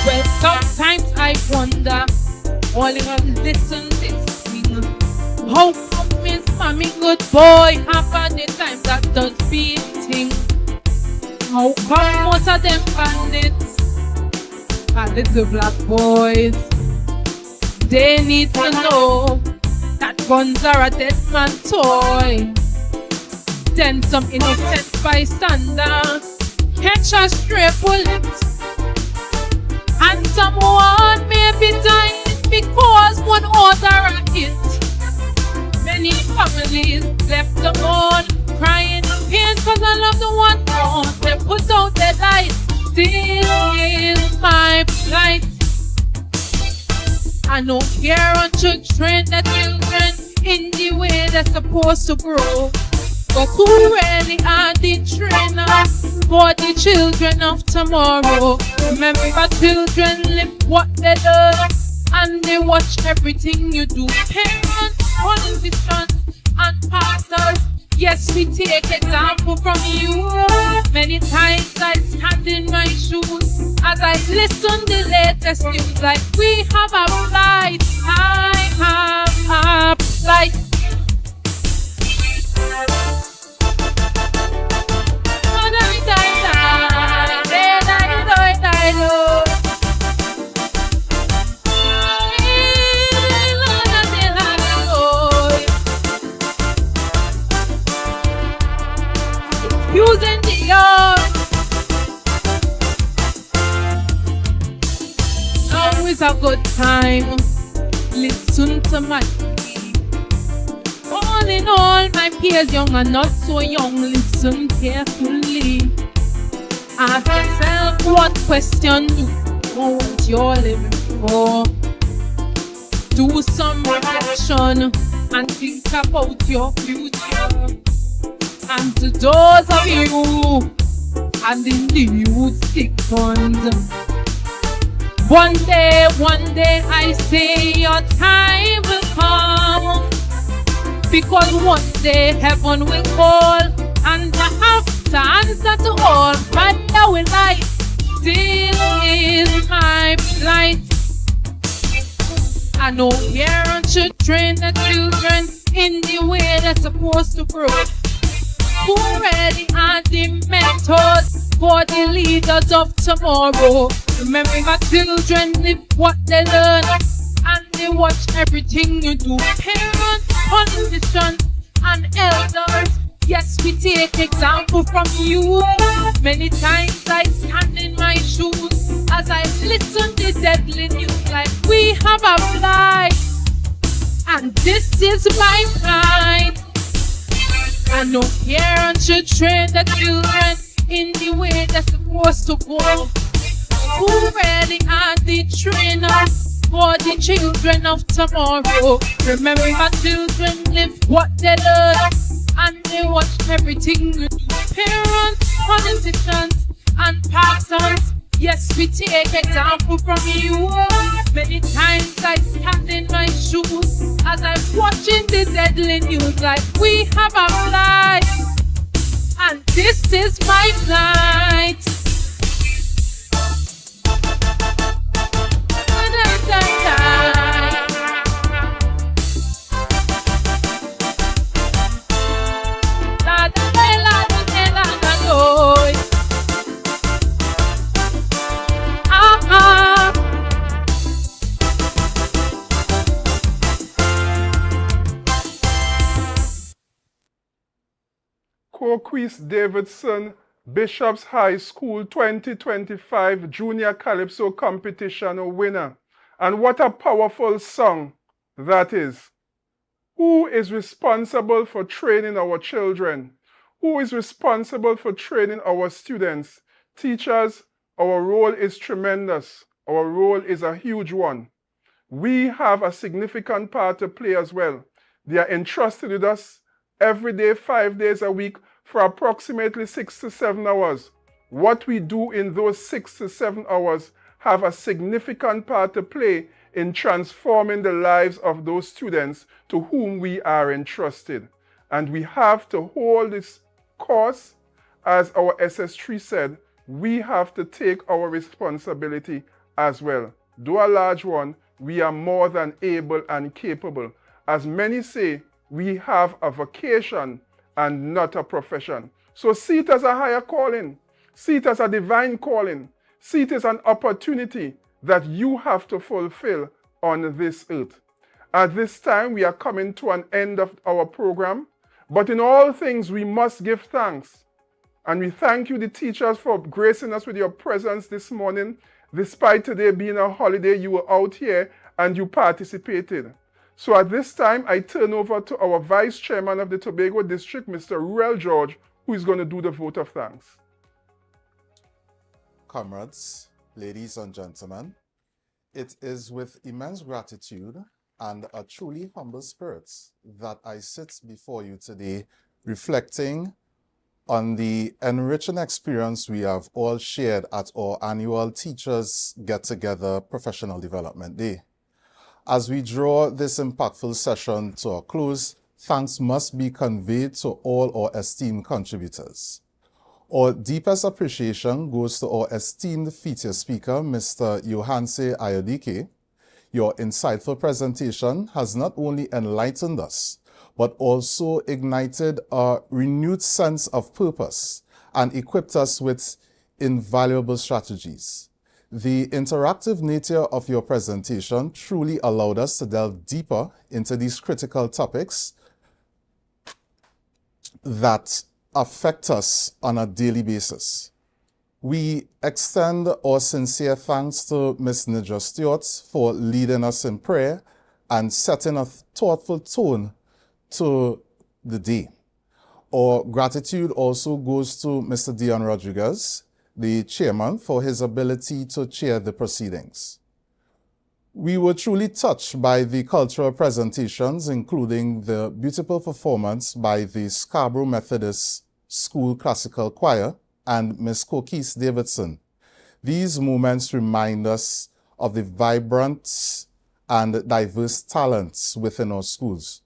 Well, sometimes I wonder, all in one listen this thing. How come Miss Mommy good boy half of the time that does beating? How come most of them bandits are little black boys? They need to know that guns are a dead man toy. Then some innocent bystander catch a stray bullet, and someone may be dying because one order a hit. Many families left alone, crying in pain cause I love the one gone. They put out their light. This is my plight. I don't care to train the children in the way they're supposed to grow. But who really are the trainers for the children of tomorrow? Remember, children live what they learn, and they watch everything you do. Parents, politicians, and pastors, yes, we take example from you. Many times I stand in my shoes as I listen the latest news, like we have a flight. I have a flight. Using the earth. Now is a good time. Listen to my plea. All in all, my peers, young and not so young, listen carefully. Ask yourself what question you want you're living for. Do some reflection and think about your future. And to those of you and in the youth stick ones, one day I say your time will come, because one day heaven will call and I have to answer to all. Fire will light. Still is my plight. I know parents should train the children in the way they're supposed to grow. Who really are the mentors for the leaders of tomorrow? Remember, my children live what they learn, and they watch everything you do. Parents, politicians, and elders, yes, we take example from you. Many times I stand in my shoes as I listen to deadly news, like we have a flight, and this is my plight. I know parents should train the children in the way they're supposed to go. Who really are the trainers for the children of tomorrow? Remember, my children live what they learn, and they watch everything you do. Parents, politicians, and pastors, yes, we take example from you. Many times I stand in my shoes as I'm watching the deadly news, like we have a flight, and this is my flight. Coquise Davidson Bishop's High School 2025 Junior Calypso Competition winner. And what a powerful song that is. Who is responsible for training our children? Who is responsible for training our students? Teachers, our role is tremendous. Our role is a huge one. We have a significant part to play as well. They are entrusted with us every day, 5 days a week for approximately 6 to 7 hours. What we do in those 6 to 7 hours have a significant part to play in transforming the lives of those students to whom we are entrusted. And we have to hold this course, as our SS3 said, we have to take our responsibility as well. Though a large one, we are more than able and capable. As many say, we have a vocation and not a profession. So see it as a higher calling. See it as a divine calling. See it as an opportunity that you have to fulfill on this earth. At this time, we are coming to an end of our program. But in all things, we must give thanks. And we thank you, the teachers, for gracing us with your presence this morning. Despite today being a holiday, you were out here and you participated. So at this time, I turn over to our Vice Chairman of the Tobago District, Mr. Ruel George, who is going to do the vote of thanks. Comrades, ladies and gentlemen, it is with immense gratitude and a truly humble spirit that I sit before you today, reflecting on the enriching experience we have all shared at our annual Teachers Get-Together Professional Development Day. As we draw this impactful session to a close, thanks must be conveyed to all our esteemed contributors. Our deepest appreciation goes to our esteemed feature speaker, Mr. Yohanse Ayodike. Your insightful presentation has not only enlightened us, but also ignited a renewed sense of purpose and equipped us with invaluable strategies. The interactive nature of your presentation truly allowed us to delve deeper into these critical topics that affect us on a daily basis. We extend our sincere thanks to Ms. Nidra Stewart for leading us in prayer and setting a thoughtful tone to the day. Our gratitude also goes to Mr. Dion Rodriguez, the chairman, for his ability to chair the proceedings. We were truly touched by the cultural presentations, including the beautiful performance by the Scarborough Methodist School Classical Choir and Ms. Coquise Davidson. These moments remind us of the vibrant and diverse talents within our schools.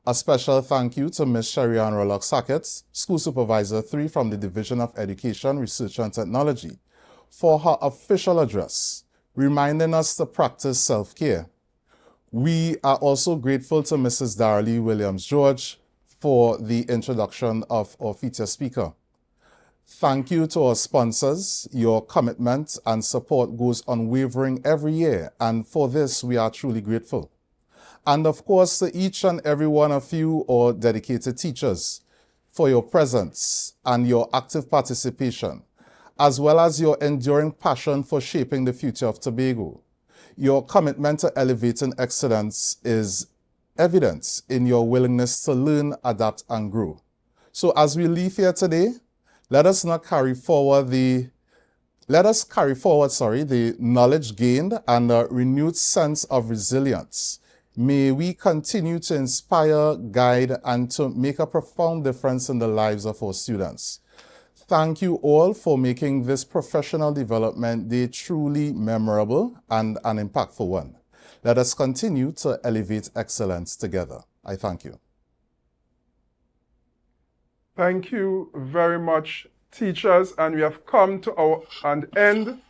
A special thank you to Ms. Sherry-Ann Rollock-Sackett, School Supervisor 3 from the Division of Education, Research and Technology, for her official address, reminding us to practice self-care. We are also grateful to Mrs. Darley Williams-George for the introduction of our feature speaker. Thank you to our sponsors. Your commitment and support goes unwavering every year, and for this we are truly grateful. And of course, to each and every one of you, our dedicated teachers, for your presence and your active participation, as well as your enduring passion for shaping the future of Tobago. Your commitment to elevating excellence is evident in your willingness to learn, adapt, and grow. So as we leave here today, let us carry forward the knowledge gained and a renewed sense of resilience. May we continue to inspire, guide, and to make a profound difference in the lives of our students. Thank you all for making this Professional Development Day truly memorable and an impactful one. Let us continue to elevate excellence together. I thank you. Thank you very much, teachers, and we have come to an end.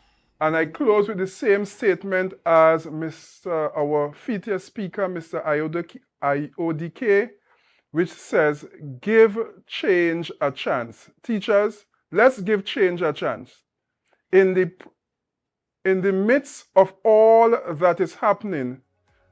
And I close with the same statement as our feature speaker, Mr. Ayodike, which says, give change a chance. Teachers, let's give change a chance. In the midst of all that is happening,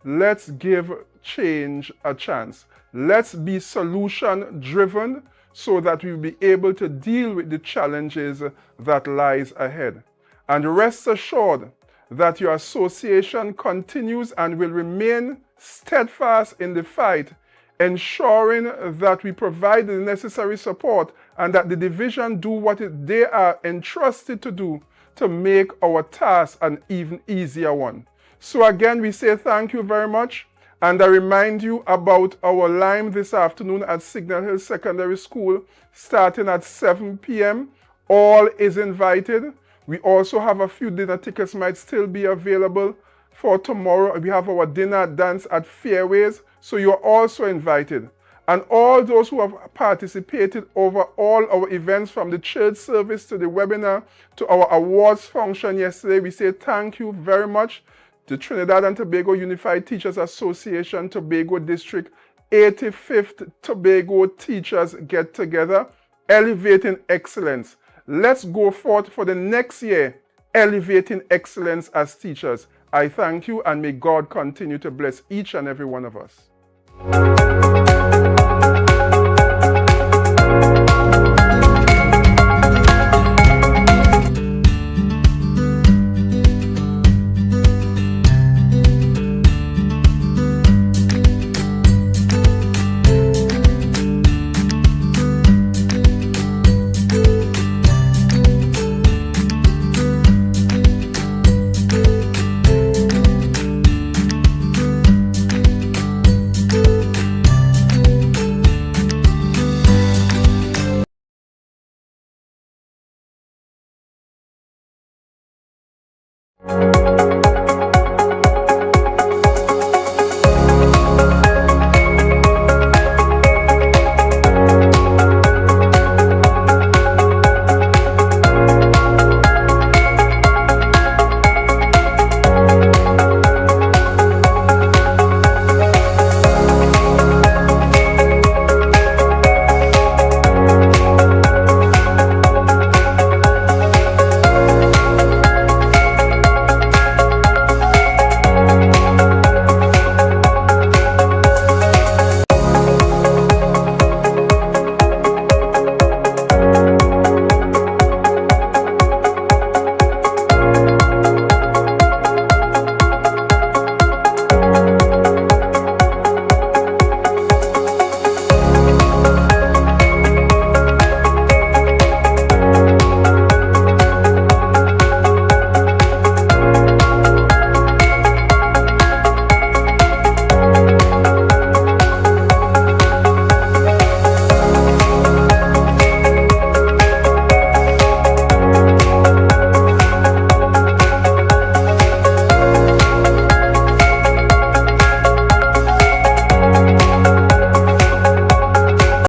let's give change a chance. Let's be solution-driven so that we will be able to deal with the challenges that lies ahead. And rest assured that your association continues and will remain steadfast in the fight, ensuring that we provide the necessary support and that the division do what they are entrusted to do to make our task an even easier one. So again, we say thank you very much, and I remind you about our Lime this afternoon at Signal Hill Secondary School starting at 7 p.m. All is invited. We also have a few dinner tickets might still be available for tomorrow. We have our dinner dance at Fairways, so you are also invited. And all those who have participated over all our events, from the church service to the webinar to our awards function yesterday, we say thank you very much. The Trinidad and Tobago Unified Teachers Association Tobago District 85th Tobago Teachers Get Together, elevating excellence. Let's go forth for the next year, elevating excellence as teachers. I thank you, and may God continue to bless each and every one of us.